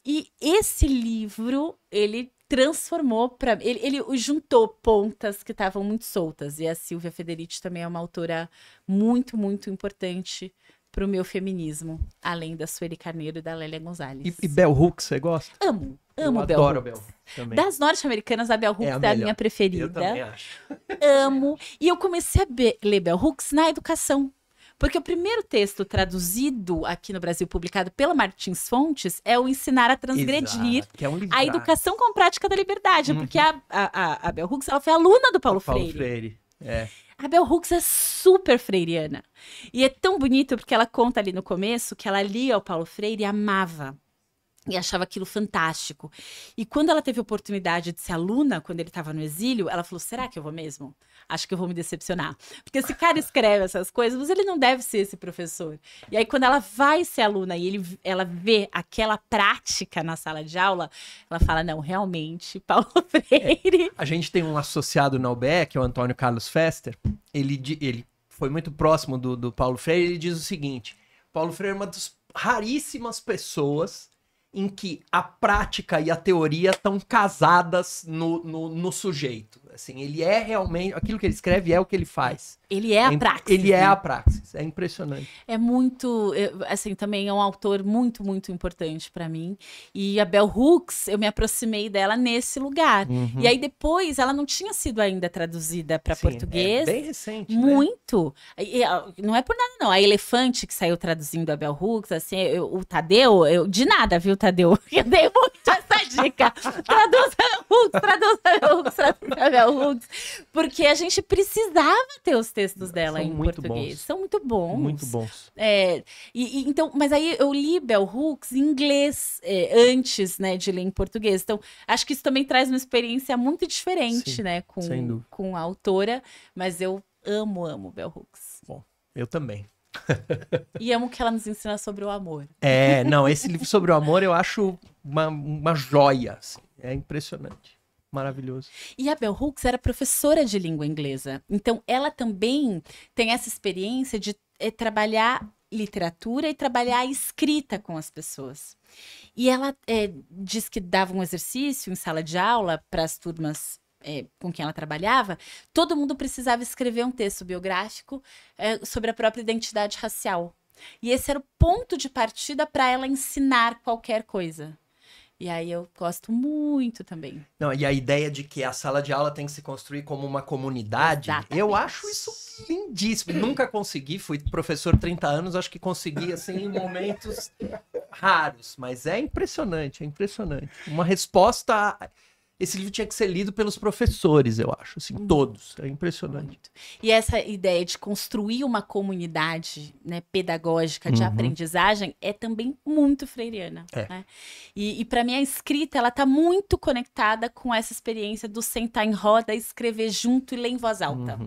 E esse livro, ele transformou ele juntou pontas que estavam muito soltas. E a Silvia Federici também é uma autora muito, muito importante para o meu feminismo, além da Sueli Carneiro e da Lélia Gonzalez. E Bell Hooks, você gosta? Amo Eu Bell adoro Hooks. Bell Hooks também. Das norte-americanas, a Bell Hooks é a minha preferida. Eu também acho. Amo. E eu comecei a ler Bell Hooks na educação. Porque o primeiro texto traduzido aqui no Brasil, publicado pela Martins Fontes, é o Ensinar a Transgredir, Exato, que é um a educação com prática da liberdade. Porque a Bell Hooks, ela foi aluna do Paulo Freire. A Bell Hooks é super freiriana. E é tão bonito porque ela conta ali no começo que ela lia o Paulo Freire e amava. E achava aquilo fantástico. E quando ela teve a oportunidade de ser aluna, quando ele estava no exílio, ela falou, será que eu vou mesmo? Acho que eu vou me decepcionar. Porque esse cara escreve essas coisas, mas ele não deve ser esse professor. E aí, quando ela vai ser aluna e ela vê aquela prática na sala de aula, ela fala, não, realmente, Paulo Freire... A gente tem um associado na UBE, que é o Antônio Carlos Fester. Ele foi muito próximo do Paulo Freire. Ele diz o seguinte, Paulo Freire é uma das raríssimas pessoas em que a prática e a teoria estão casadas no sujeito. assim, ele é realmente, aquilo que ele escreve é o que ele faz. Ele é a praxis. Ele é né? a praxis, é impressionante. É muito, assim, também é um autor muito, muito importante para mim. E a Bell Hooks, eu me aproximei dela nesse lugar. E aí depois, ela não tinha sido ainda traduzida para Sim, português. é bem recente, né? Muito. Não é por nada, não. A Elefante, que saiu traduzindo a Bell Hooks, assim, o Tadeu, de nada, viu, Tadeu? Eu dei muito essa dica. Traduz a Bell Hooks, traduz a Bell Hooks, traduz a Bell Hooks. Porque a gente precisava ter os textos dela São em muito português. bons. São muito bons. Muito bons. Então, mas aí eu li Bell Hooks em inglês antes, né, de ler em português. Então, acho que isso também traz uma experiência muito diferente, Sim, né, sem dúvida. com a autora. Mas eu amo Bell Hooks. Bom, eu também. E amo que ela nos ensina sobre o amor. Não, esse livro sobre o amor eu acho uma joia, assim. É impressionante. Maravilhoso. E a Bell Hooks era professora de língua inglesa. Então, ela também tem essa experiência de trabalhar literatura e trabalhar a escrita com as pessoas. E ela diz que dava um exercício em sala de aula para as turmas com quem ela trabalhava. Todo mundo precisava escrever um texto biográfico sobre a própria identidade racial. E esse era o ponto de partida para ela ensinar qualquer coisa. E aí eu gosto muito também. Não, e a ideia de que a sala de aula tem que se construir como uma comunidade, Exatamente. eu acho isso lindíssimo. Nunca consegui, fui professor 30 anos, acho que consegui, assim, em momentos raros. Mas é impressionante, é impressionante. Uma resposta... Esse livro tinha que ser lido pelos professores, eu acho, assim, todos. É impressionante. Muito. E essa ideia de construir uma comunidade, né, pedagógica de aprendizagem é também muito freiriana. Né? E para mim a escrita ela está muito conectada com essa experiência do sentar em roda, escrever junto e ler em voz alta.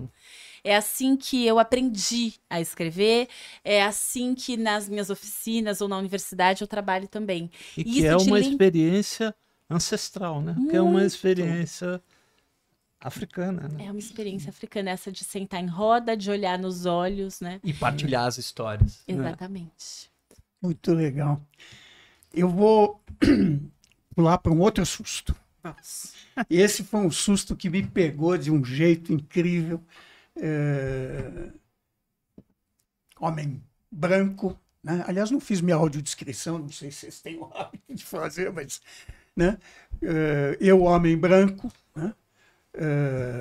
É assim que eu aprendi a escrever, é assim que nas minhas oficinas ou na universidade eu trabalho também. E que é uma experiência ancestral, né? Que é uma experiência africana, né? É uma experiência africana, essa de sentar em roda, de olhar nos olhos, né? E partilhar as histórias. Exatamente. Muito legal. Eu vou pular para um outro susto. E esse foi um susto que me pegou de um jeito incrível. Homem branco, né? Aliás, não fiz minha audiodescrição, não sei se vocês têm o hábito de fazer, mas... Né? Eu, homem branco, né?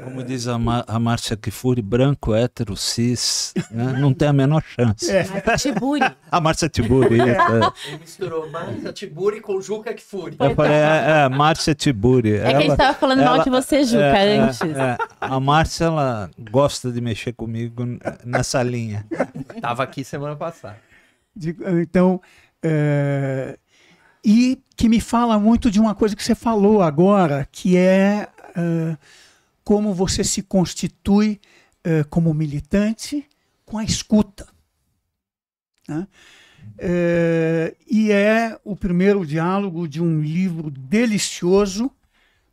Como diz a Márcia Kfouri, branco, hétero, cis, né? Não tem a menor chance. Márcia Tiburi. A Márcia Tiburi. Ele misturou Márcia Tiburi com Juca Kfouri. Eu falei, Márcia Tiburi. Que a gente estava falando mal de você, Juca, antes. A Márcia, ela gosta de mexer comigo nessa linha. Tava aqui semana passada. Então, e que me fala muito de uma coisa que você falou agora, que é como você se constitui como militante com a escuta. Né? E é o primeiro diálogo de um livro delicioso,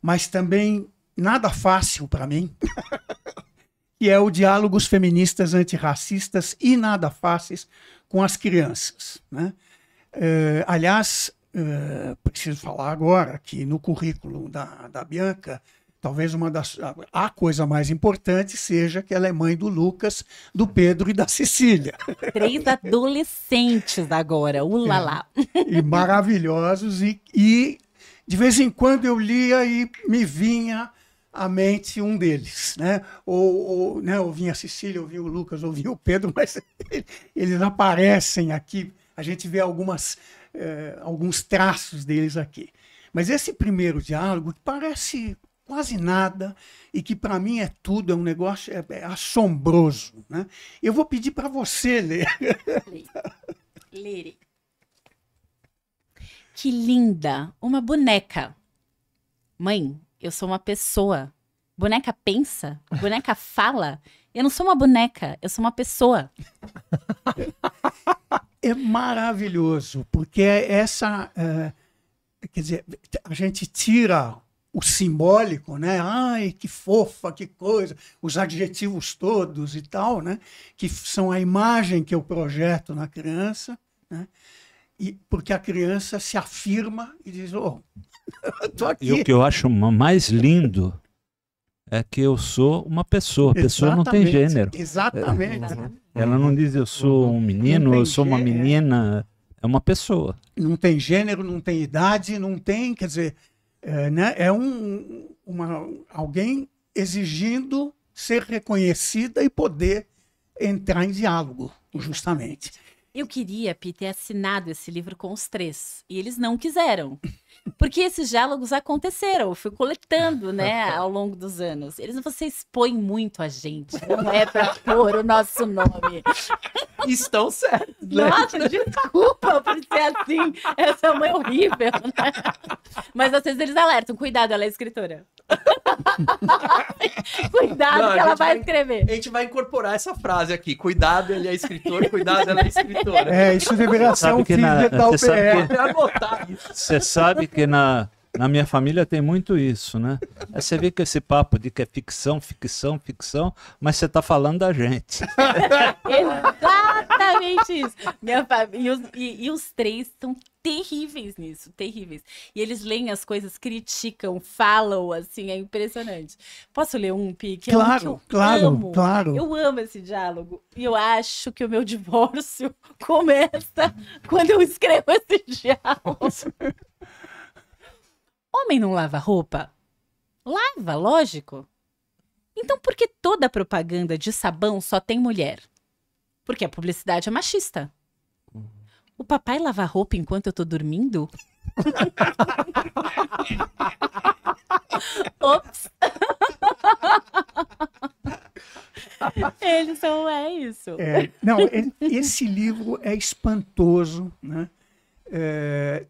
mas também nada fácil para mim, que é o Diálogos Feministas Antirracistas e Nada Fáceis com as Crianças. Né? Aliás, preciso falar agora que no currículo da Bianca, talvez a coisa mais importante seja que ela é mãe do Lucas, do Pedro e da Cecília. 3 adolescentes agora, ulalá. E maravilhosos, e de vez em quando eu lia e me vinha à mente um deles, né? Né? Ou vinha a Cecília, ou vinha o Lucas, ou vinha o Pedro, mas eles aparecem aqui, a gente vê alguns traços deles aqui. Mas esse primeiro diálogo que parece quase nada e que para mim é tudo, é um negócio assombroso. Né? Eu vou pedir para você ler. Lerei. Que linda, uma boneca. Mãe, eu sou uma pessoa. Boneca pensa? Boneca fala? Eu não sou uma boneca, eu sou uma pessoa. É maravilhoso, porque quer dizer, a gente tira o simbólico, né? Ai, que fofa, que coisa, os adjetivos todos e tal, né? Que são a imagem que eu projeto na criança, né? E porque a criança se afirma e diz, tô aqui. E o que eu acho mais lindo é que eu sou uma pessoa. A pessoa não tem gênero. Exatamente. Ela não diz eu sou um menino, eu sou uma menina. É uma pessoa. Não tem gênero, não tem idade, não tem, quer dizer, né, é alguém exigindo ser reconhecida e poder entrar em diálogo, justamente. Eu queria, Pi, ter assinado esse livro com os 3, e eles não quiseram. Porque esses diálogos aconteceram, eu fui coletando, né, ao longo dos anos. Você expõe muito a gente, não é para pôr o nosso nome. Estão certos, né? Nossa, desculpa por ser assim, essa mãe horrível, né? Mas às vezes eles alertam, cuidado, ela é escritora. Cuidado, Não, que ela vai escrever. A gente vai incorporar essa frase aqui. Cuidado, ele é escritor, cuidado, ela é escritora. Isso deveria ser um que filho da você sabe UPR. Anotar isso. Você sabe que na minha família tem muito isso, né? Aí você vê que esse papo de que é ficção, ficção, ficção, mas você está falando da gente. Exatamente isso. Minha família, e os 3 são terríveis nisso, terríveis. E eles leem as coisas, criticam, falam, assim, é impressionante. Posso ler um, Pi? Que Claro, claro. Eu amo esse diálogo. E eu acho que o meu divórcio começa quando eu escrevo esse diálogo. Homem não lava roupa? Lava, lógico. Então por que toda propaganda de sabão só tem mulher? Porque a publicidade é machista. O papai lava roupa enquanto eu tô dormindo? Ops. Eles são, isso. Não, esse livro é espantoso, né?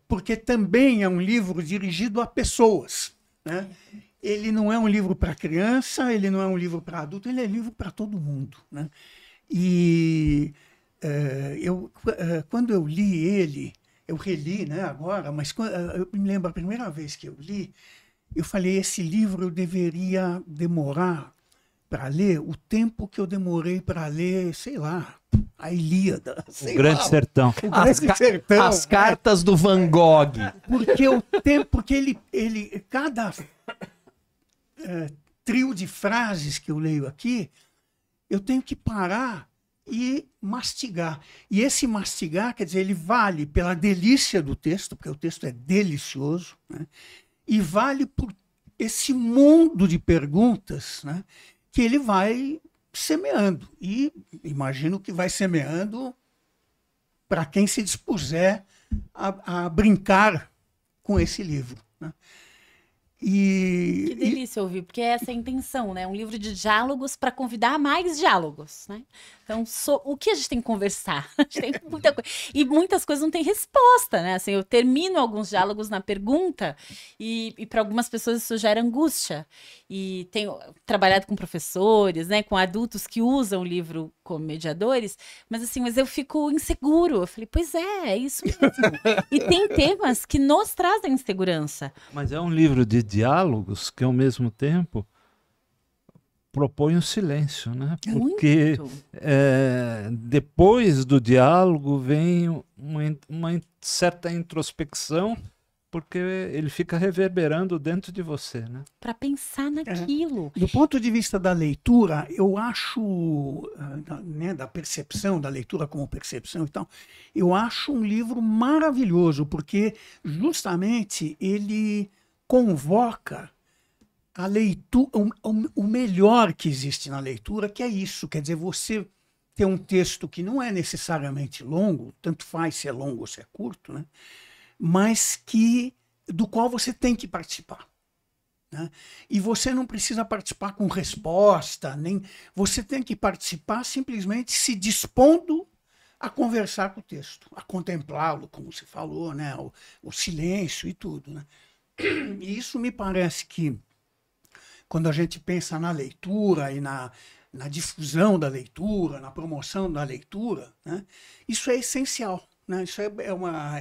Porque também é um livro dirigido a pessoas, né? Ele não é um livro para criança, ele não é um livro para adulto, ele é livro para todo mundo, né? E quando eu li ele, eu reli, né, agora, mas eu me lembro a primeira vez que eu li, eu falei, esse livro eu deveria demorar para ler o tempo que eu demorei para ler, sei lá, a Ilíada. O Grande Sertão. As cartas do Van Gogh. Porque o tempo, porque cada trio de frases que eu leio aqui, eu tenho que parar e mastigar. E esse mastigar, quer dizer, ele vale pela delícia do texto, porque o texto é delicioso, né? E vale por esse mundo de perguntas, né, que ele vai semeando. E imagino que vai semeando para quem se dispuser a brincar com esse livro, né? Que delícia ouvir, porque essa é a intenção, né? Um livro de diálogos para convidar mais diálogos, né? Então, o que a gente tem que conversar? A gente tem muita coisa. E muitas coisas não têm resposta, né? Assim, eu termino alguns diálogos na pergunta e para algumas pessoas isso gera angústia. E tenho trabalhado com professores, né? Com adultos que usam o livro como mediadores, mas eu fico inseguro. Eu falei, pois é isso mesmo. E tem temas que nos trazem insegurança. Mas é um livro de diálogos que, ao mesmo tempo, propõe o silêncio, né? Porque depois do diálogo vem uma certa introspecção, porque ele fica reverberando dentro de você, né? Para pensar naquilo. Do ponto de vista da leitura, eu acho, né, da percepção, da leitura como percepção e tal, eu acho um livro maravilhoso, porque justamente ele convoca a leitura, o melhor que existe na leitura, que é isso, quer dizer, você ter um texto que não é necessariamente longo, tanto faz se é longo ou se é curto, né? Mas do qual você tem que participar, né? E você não precisa participar com resposta, nem você tem que participar simplesmente se dispondo a conversar com o texto, a contemplá-lo, como você falou, né? O silêncio e tudo, né? E isso me parece que, quando a gente pensa na leitura e na difusão da leitura, na promoção da leitura, né? Isso é essencial. Né? Isso é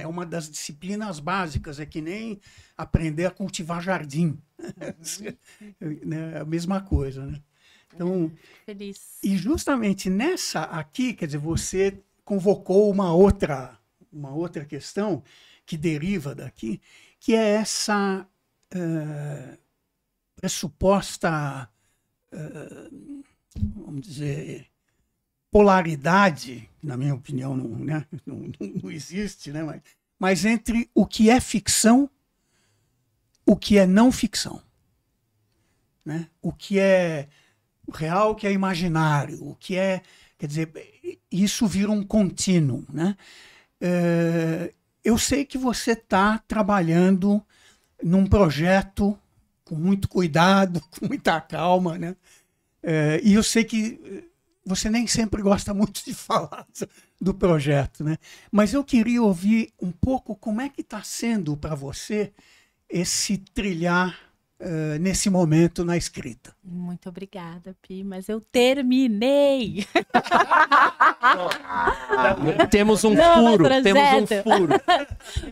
uma das disciplinas básicas, é que nem aprender a cultivar jardim. É a mesma coisa, né? Então, Feliz. E justamente nessa aqui, quer dizer, você convocou uma outra questão que deriva daqui, que é essa pressuposta vamos dizer, polaridade, na minha opinião, não existe, né? Mas entre o que é ficção, o que é não ficção, né? O que é real, o que é imaginário, o que é... Quer dizer, isso vira um contínuo, né? Eu sei que você está trabalhando num projeto com muito cuidado, com muita calma, né? E eu sei que você nem sempre gosta muito de falar do projeto, né? Mas eu queria ouvir um pouco como é que está sendo para você esse trilhar nesse momento na escrita. Muito obrigada, Pi, mas eu terminei. Temos um Novo furo, projeto. temos um furo.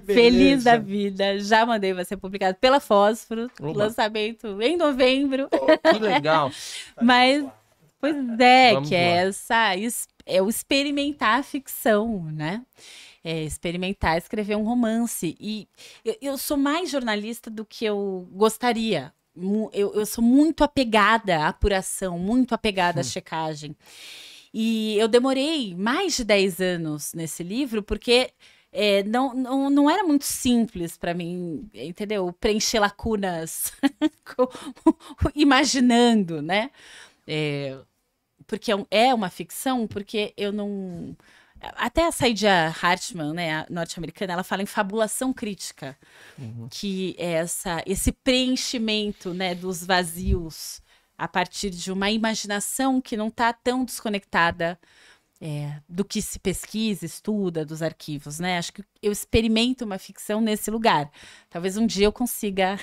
Feliz da vida. Já mandei, vai ser publicado pela Fósforo. Oba. Lançamento em novembro. Que legal. Mas, pois é, Vamos que é lá. é o experimentar a ficção, né? É experimentar escrever um romance. E eu sou mais jornalista do que eu gostaria. Eu sou muito apegada à apuração, muito apegada à checagem. E eu demorei mais de 10 anos nesse livro, porque não era muito simples para mim, entendeu? Preencher lacunas imaginando, né? Porque é uma ficção, porque eu não... Até a Saidiya Hartman, né, a norte-americana, ela fala em fabulação crítica, que é esse preenchimento, né, dos vazios a partir de uma imaginação que não está tão desconectada do que se pesquisa, estuda, dos arquivos, né? Acho que eu experimento uma ficção nesse lugar. Talvez um dia eu consiga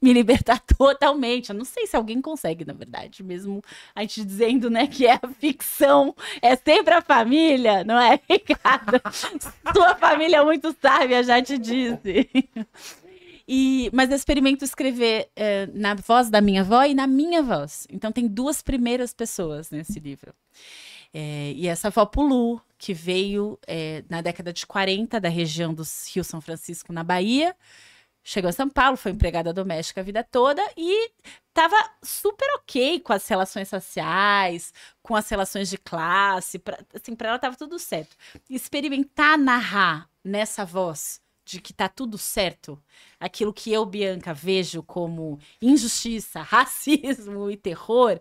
me libertar totalmente. Eu não sei se alguém consegue, na verdade, mesmo a gente dizendo, né, que a ficção é sempre a família, não é, Ricardo? Sua família é muito sábia, já te disse. Mas eu experimento escrever na voz da minha avó e na minha voz. Então tem 2 primeiras pessoas nesse livro. E essa avó Pulu, que veio na década de 40 da região do Rio São Francisco, na Bahia, chegou a São Paulo, foi empregada doméstica a vida toda e estava super ok com as relações sociais, com as relações de classe, para ela estava tudo certo. Experimentar narrar nessa voz de que tá tudo certo, aquilo que eu, Bianca, vejo como injustiça, racismo e terror,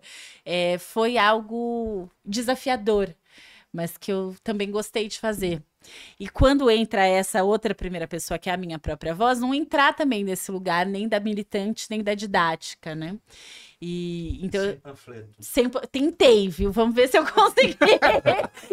foi algo desafiador, mas que eu também gostei de fazer. E quando entra essa outra primeira pessoa, que é a minha própria voz, não entrar também nesse lugar nem da militante, nem da didática, né? Então, sempre tentei, viu? Vamos ver se eu consegui.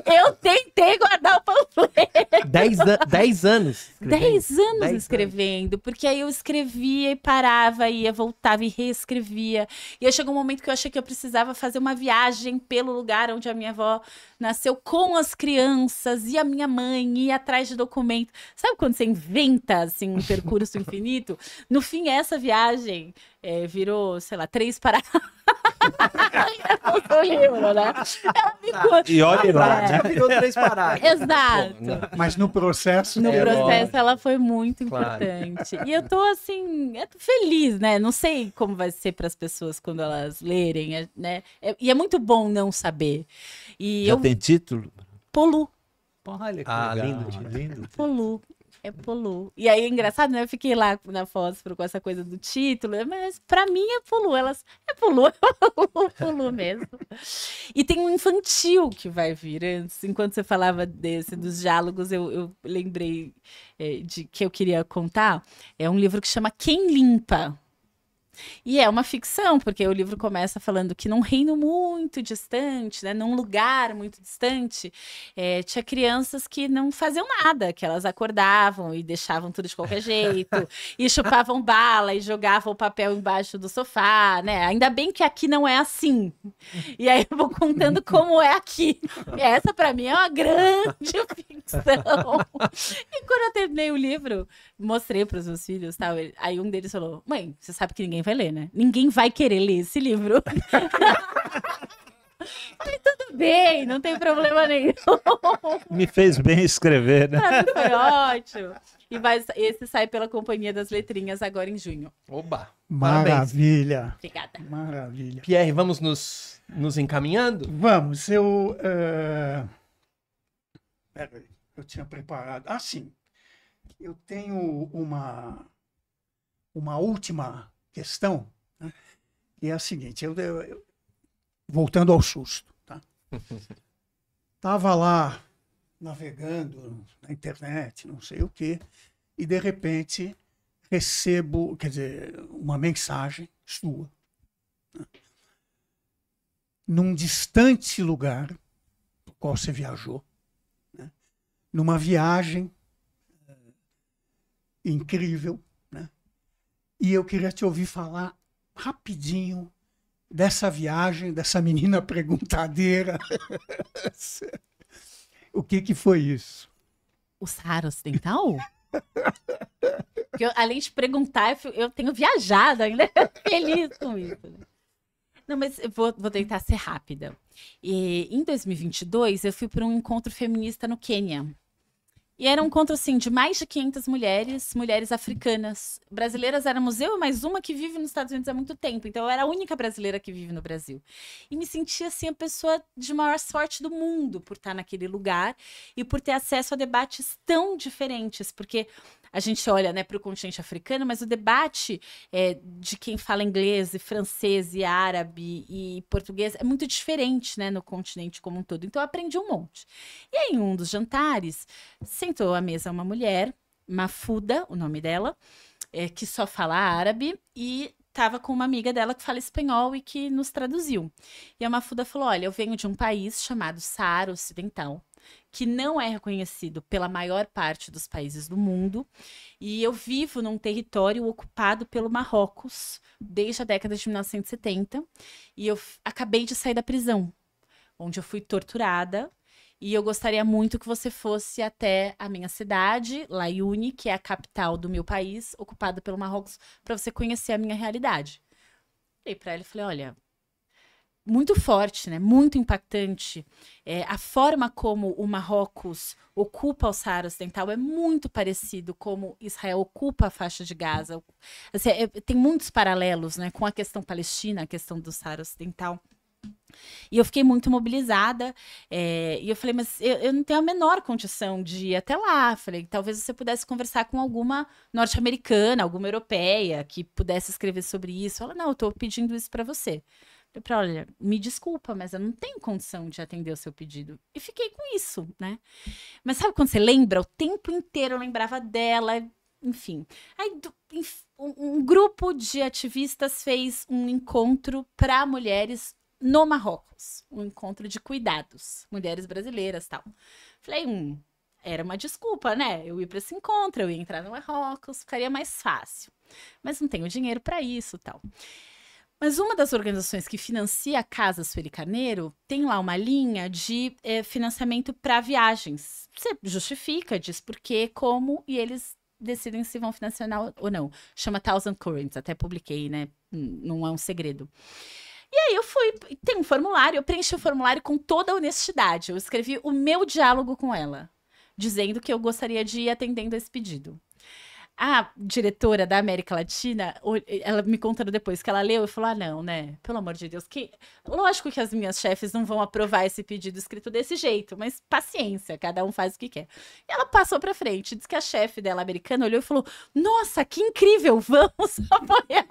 Eu tentei guardar o panfleto. 10 anos. 10 anos escrevendo, porque aí eu escrevia e parava, ia, voltava e reescrevia. E aí chegou um momento que eu achei que eu precisava fazer uma viagem pelo lugar onde a minha avó nasceu com as crianças e a minha mãe, ia atrás de documento. Sabe quando você inventa assim, um percurso infinito? No fim, essa viagem virou, sei lá, 3 paradas. Eu lembro, né? Ela ficou... E olha lá, Virou 3 parágrafos. Exato. Mas no processo... No processo, lógico. ela foi muito Claro. importante. E eu tô, assim, feliz, né? Não sei como vai ser para as pessoas quando elas lerem, né? E é muito bom não saber. E já tem título? Polu. Olha que Ah, legal, lindo título. lindo. Polu. É Polu. E aí, engraçado, né? Eu fiquei lá na Fósforo com essa coisa do título, mas pra mim é Polu. É Polu mesmo. E tem um infantil que vai vir. Antes, enquanto você falava dos diálogos, eu lembrei de que eu queria contar. É um livro que chama Quem Limpa? E é uma ficção, porque o livro começa falando que num reino muito distante, né, num lugar muito distante, tinha crianças que não faziam nada, que elas acordavam e deixavam tudo de qualquer jeito, e chupavam bala e jogavam o papel embaixo do sofá, né? Ainda bem que aqui não é assim. E aí eu vou contando como é aqui. E essa, para mim, é uma grande ficção. E quando eu terminei o livro, mostrei para os meus filhos, tal, aí um deles falou: mãe, você sabe que ninguém vai ler, né? Ninguém vai querer ler esse livro. Tudo bem, não tem problema nenhum. Me fez bem escrever, né? Foi ótimo. E esse sai pela Companhia das Letrinhas agora em junho. Oba! Maravilha. Obrigada. Maravilha. Pierre, vamos nos encaminhando? Vamos, peraí, eu tinha preparado. Ah, sim. Eu tenho uma última questão, né, que é a seguinte. Voltando ao susto, tá? Estava lá navegando na internet, não sei o quê, e de repente recebo, quer dizer, uma mensagem sua, né, num distante lugar para o qual você viajou, né, numa viagem incrível, né, e eu queria te ouvir falar rapidinho dessa viagem, dessa menina perguntadeira. O que foi isso? O Saara Ocidental? Porque além de perguntar, eu tenho viajado ainda, feliz com isso. Né? Não, mas eu vou tentar ser rápida. Em 2022, eu fui para um encontro feminista no Quênia. E era um encontro, assim, de mais de 500 mulheres africanas. Brasileiras éramos eu e mais uma que vive nos Estados Unidos há muito tempo. Então, eu era a única brasileira que vive no Brasil. E me sentia, assim, a pessoa de maior sorte do mundo por estar naquele lugar e por ter acesso a debates tão diferentes. Porque a gente olha, né, para o continente africano, mas o debate de quem fala inglês, e francês, e árabe e português é muito diferente, né, no continente como um todo. Então, eu aprendi um monte. E aí, em um dos jantares, sentou à mesa uma mulher, Mafuda, o nome dela, que só fala árabe, e estava com uma amiga dela que fala espanhol e que nos traduziu. E a Mafuda falou, olha, eu venho de um país chamado Saara Ocidental, que não é reconhecido pela maior parte dos países do mundo, e eu vivo num território ocupado pelo Marrocos desde a década de 1970, e eu acabei de sair da prisão, onde eu fui torturada, e eu gostaria muito que você fosse até a minha cidade, Laiune, que é a capital do meu país, ocupada pelo Marrocos, para você conhecer a minha realidade. Falei para ela, falei, olha, muito forte, né? Muito impactante. A forma como o Marrocos ocupa o Saara Ocidental é muito parecido como Israel ocupa a faixa de Gaza. Assim, tem muitos paralelos, né, com a questão palestina, a questão do Saara Ocidental. E eu fiquei muito mobilizada, e eu falei, mas eu não tenho a menor condição de ir até lá. Falei, talvez você pudesse conversar com alguma norte-americana, alguma europeia, que pudesse escrever sobre isso. Ela, não, eu estou pedindo isso para você. Eu falei, olha, me desculpa, mas eu não tenho condição de atender o seu pedido. E fiquei com isso, né? Mas sabe quando você lembra? O tempo inteiro eu lembrava dela, enfim. Aí um grupo de ativistas fez um encontro para mulheres no Marrocos, um encontro de cuidados, mulheres brasileiras e tal. Falei, era uma desculpa, né? Eu ia para esse encontro, eu ia entrar no Marrocos, ficaria mais fácil. Mas não tenho dinheiro para isso e tal. Mas uma das organizações que financia a Casa Sueli Carneiro tem lá uma linha de financiamento para viagens. Você justifica, diz por quê, como, e eles decidem se vão financiar ou não. Chama Thousand Currents, até publiquei, né? Não é um segredo. E aí eu fui, tem um formulário, eu preenchi o formulário com toda a honestidade. Eu escrevi o meu diálogo com ela, dizendo que eu gostaria de ir atendendo esse pedido. A diretora da América Latina, ela me contando depois que ela leu e falou, não, né, pelo amor de Deus, lógico que as minhas chefes não vão aprovar esse pedido escrito desse jeito, mas paciência, cada um faz o que quer. E ela passou pra frente, disse que a chefe dela, americana, olhou e falou, nossa, que incrível, vamos apoiar.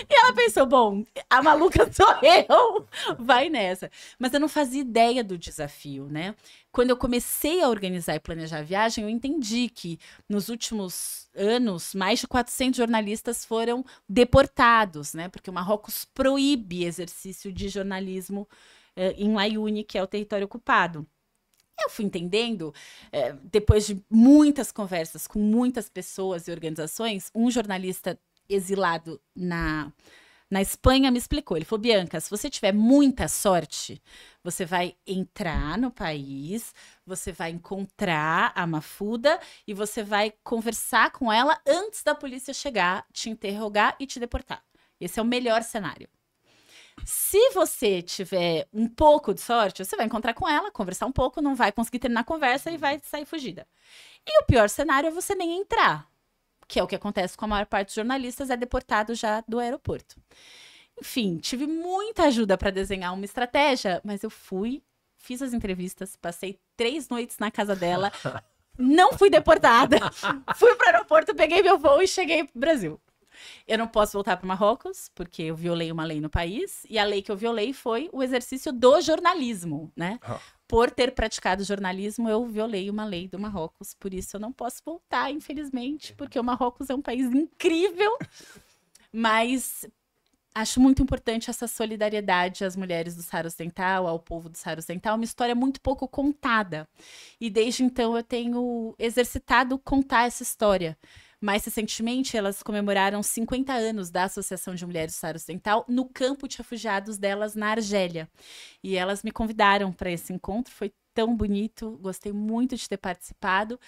E ela pensou, bom, a maluca sou eu, vai nessa. Mas eu não fazia ideia do desafio, né? Quando eu comecei a organizar e planejar a viagem, eu entendi que nos últimos anos, mais de 400 jornalistas foram deportados, né? Porque o Marrocos proíbe exercício de jornalismo em Laiune, que é o território ocupado. Eu fui entendendo, depois de muitas conversas com muitas pessoas e organizações, um jornalista exilado na Espanha me explicou. Ele falou, Bianca, se você tiver muita sorte, você vai entrar no país, você vai encontrar a Mafuda e você vai conversar com ela antes da polícia chegar, te interrogar e te deportar. Esse é o melhor cenário. Se você tiver um pouco de sorte, você vai encontrar com ela, conversar um pouco, não vai conseguir terminar a conversa e vai sair fugida. E o pior cenário é você nem entrar, que é o que acontece com a maior parte dos jornalistas, é deportado já do aeroporto. Enfim, tive muita ajuda para desenhar uma estratégia, mas eu fiz as entrevistas, passei 3 noites na casa dela, não fui deportada, fui para o aeroporto, peguei meu voo e cheguei pro Brasil. Eu não posso voltar para Marrocos, porque eu violei uma lei no país, e a lei que eu violei foi o exercício do jornalismo, né? Por ter praticado jornalismo, eu violei uma lei do Marrocos, por isso eu não posso voltar, infelizmente, porque o Marrocos é um país incrível, mas acho muito importante essa solidariedade às mulheres do Saara Ocidental, ao povo do Saara Ocidental, uma história muito pouco contada, e desde então eu tenho exercitado contar essa história. Mais recentemente, elas comemoraram 50 anos da Associação de Mulheres do Saara Ocidental no campo de refugiados delas na Argélia. E elas me convidaram para esse encontro, foi tão bonito, gostei muito de ter participado.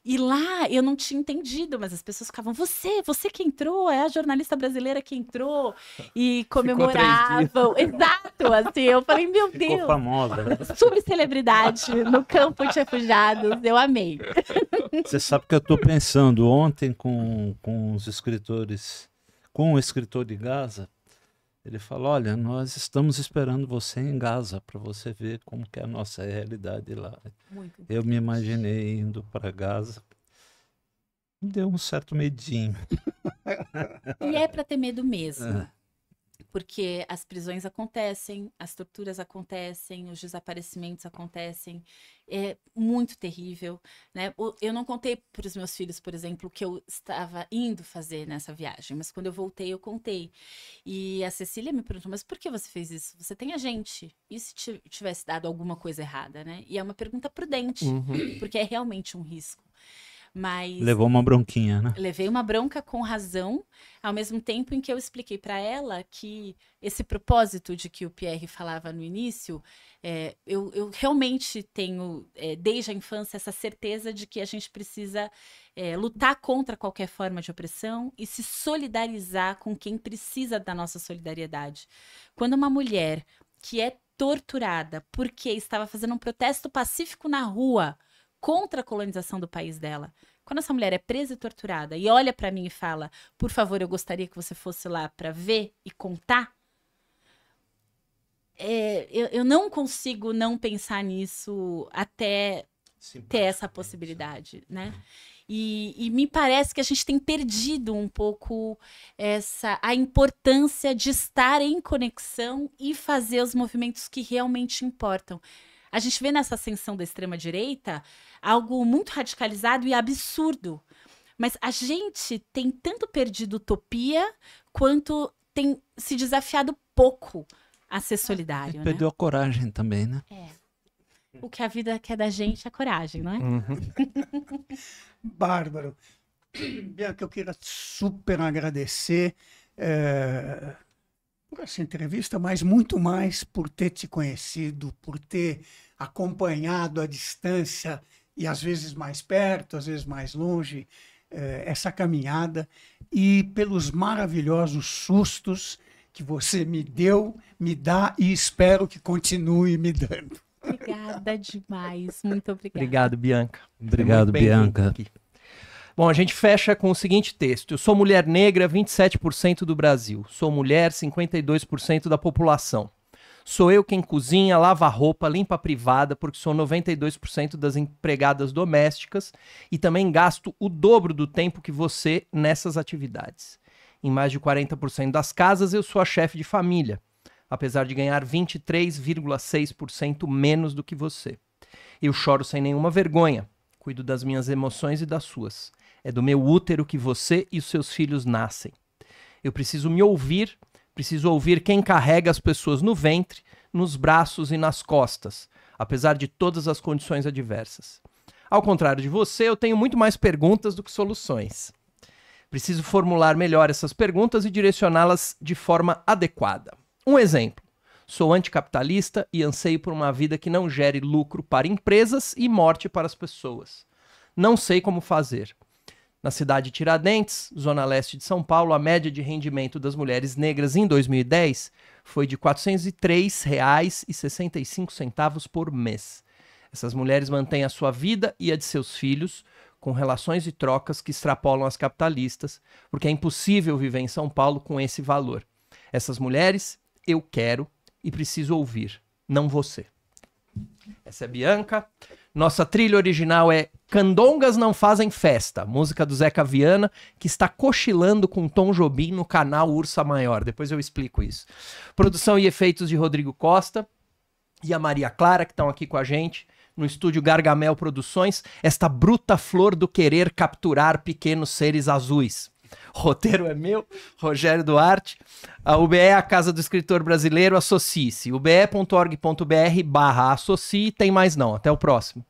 E lá eu não tinha entendido, mas as pessoas ficavam, você que entrou, é a jornalista brasileira que entrou, e comemoravam. Exato, assim, eu falei, meu Deus. Ficou famosa, né? Subcelebridade no campo de refugiados, eu amei. Você sabe que eu estou pensando ontem com os escritores, com o escritor de Gaza, ele falou, olha, nós estamos esperando você em Gaza para você ver como que é a nossa realidade lá. Muito. Eu me imaginei indo para Gaza, me deu um certo medinho. E é para ter medo mesmo. Porque as prisões acontecem, as torturas acontecem, os desaparecimentos acontecem. É muito terrível, né? Eu não contei para os meus filhos, por exemplo, o que eu estava indo fazer nessa viagem, mas quando eu voltei, eu contei. E a Cecília me perguntou, mas por que você fez isso? Você tem a gente. E se tivesse dado alguma coisa errada, né? E é uma pergunta prudente, porque é realmente um risco. Mas levou uma bronquinha, né? levei uma bronca com razão, ao mesmo tempo em que eu expliquei para ela que esse propósito de que o Pierre falava no início, eu realmente tenho, desde a infância, essa certeza de que a gente precisa lutar contra qualquer forma de opressão e se solidarizar com quem precisa da nossa solidariedade. Quando uma mulher que é torturada porque estava fazendo um protesto pacífico na rua contra a colonização do país dela. Quando essa mulher é presa e torturada e olha para mim e fala, por favor, eu gostaria que você fosse lá para ver e contar, eu não consigo não pensar nisso até ter essa possibilidade, né? E me parece que a gente tem perdido um pouco a importância de estar em conexão e fazer os movimentos que realmente importam. A gente vê nessa ascensão da extrema-direita algo muito radicalizado e absurdo. Mas a gente tem tanto perdido utopia quanto tem se desafiado pouco a ser solidário. E perdeu a coragem também, né? O que a vida quer da gente é coragem, não é? Bárbaro. Bianca, eu queria super agradecer por essa entrevista, mas muito mais por ter te conhecido, por ter acompanhado à distância e às vezes mais perto, às vezes mais longe, essa caminhada e pelos maravilhosos sustos que você me deu, me dá e espero que continue me dando. Obrigada demais, muito obrigada. Obrigado, Bianca. Obrigado, Bianca. Bom, a gente fecha com o seguinte texto. Eu sou mulher negra, 27% do Brasil. Sou mulher, 52% da população. Sou eu quem cozinha, lava a roupa, limpa a privada, porque sou 92% das empregadas domésticas e também gasto o dobro do tempo que você nessas atividades. Em mais de 40% das casas, eu sou a chefe de família, apesar de ganhar 23,6% menos do que você. Eu choro sem nenhuma vergonha, cuido das minhas emoções e das suas. É do meu útero que você e os seus filhos nascem. Eu preciso me ouvir, preciso ouvir quem carrega as pessoas no ventre, nos braços e nas costas, apesar de todas as condições adversas. Ao contrário de você, eu tenho muito mais perguntas do que soluções. Preciso formular melhor essas perguntas e direcioná-las de forma adequada. Um exemplo. Sou anticapitalista e anseio por uma vida que não gere lucro para empresas e morte para as pessoas. Não sei como fazer. Na cidade de Tiradentes, zona leste de São Paulo, a média de rendimento das mulheres negras em 2010 foi de R$ 403,65 por mês. Essas mulheres mantêm a sua vida e a de seus filhos com relações e trocas que extrapolam as capitalistas, porque é impossível viver em São Paulo com esse valor. Essas mulheres eu quero e preciso ouvir, não você. Essa é a Bianca. Nossa trilha original é Candongas Não Fazem Festa, música do Zeca Viana, que está cochilando com Tom Jobim no canal Ursa Maior. Depois eu explico isso. Produção e efeitos de Rodrigo Costa e a Maria Clara, que estão aqui com a gente no estúdio Gargamel Produções, esta bruta flor do querer capturar pequenos seres azuis. O roteiro é meu, Rogério Duarte. A UBE é a Casa do Escritor Brasileiro, associe-se. ube.org.br/associe. Tem mais não. Até o próximo.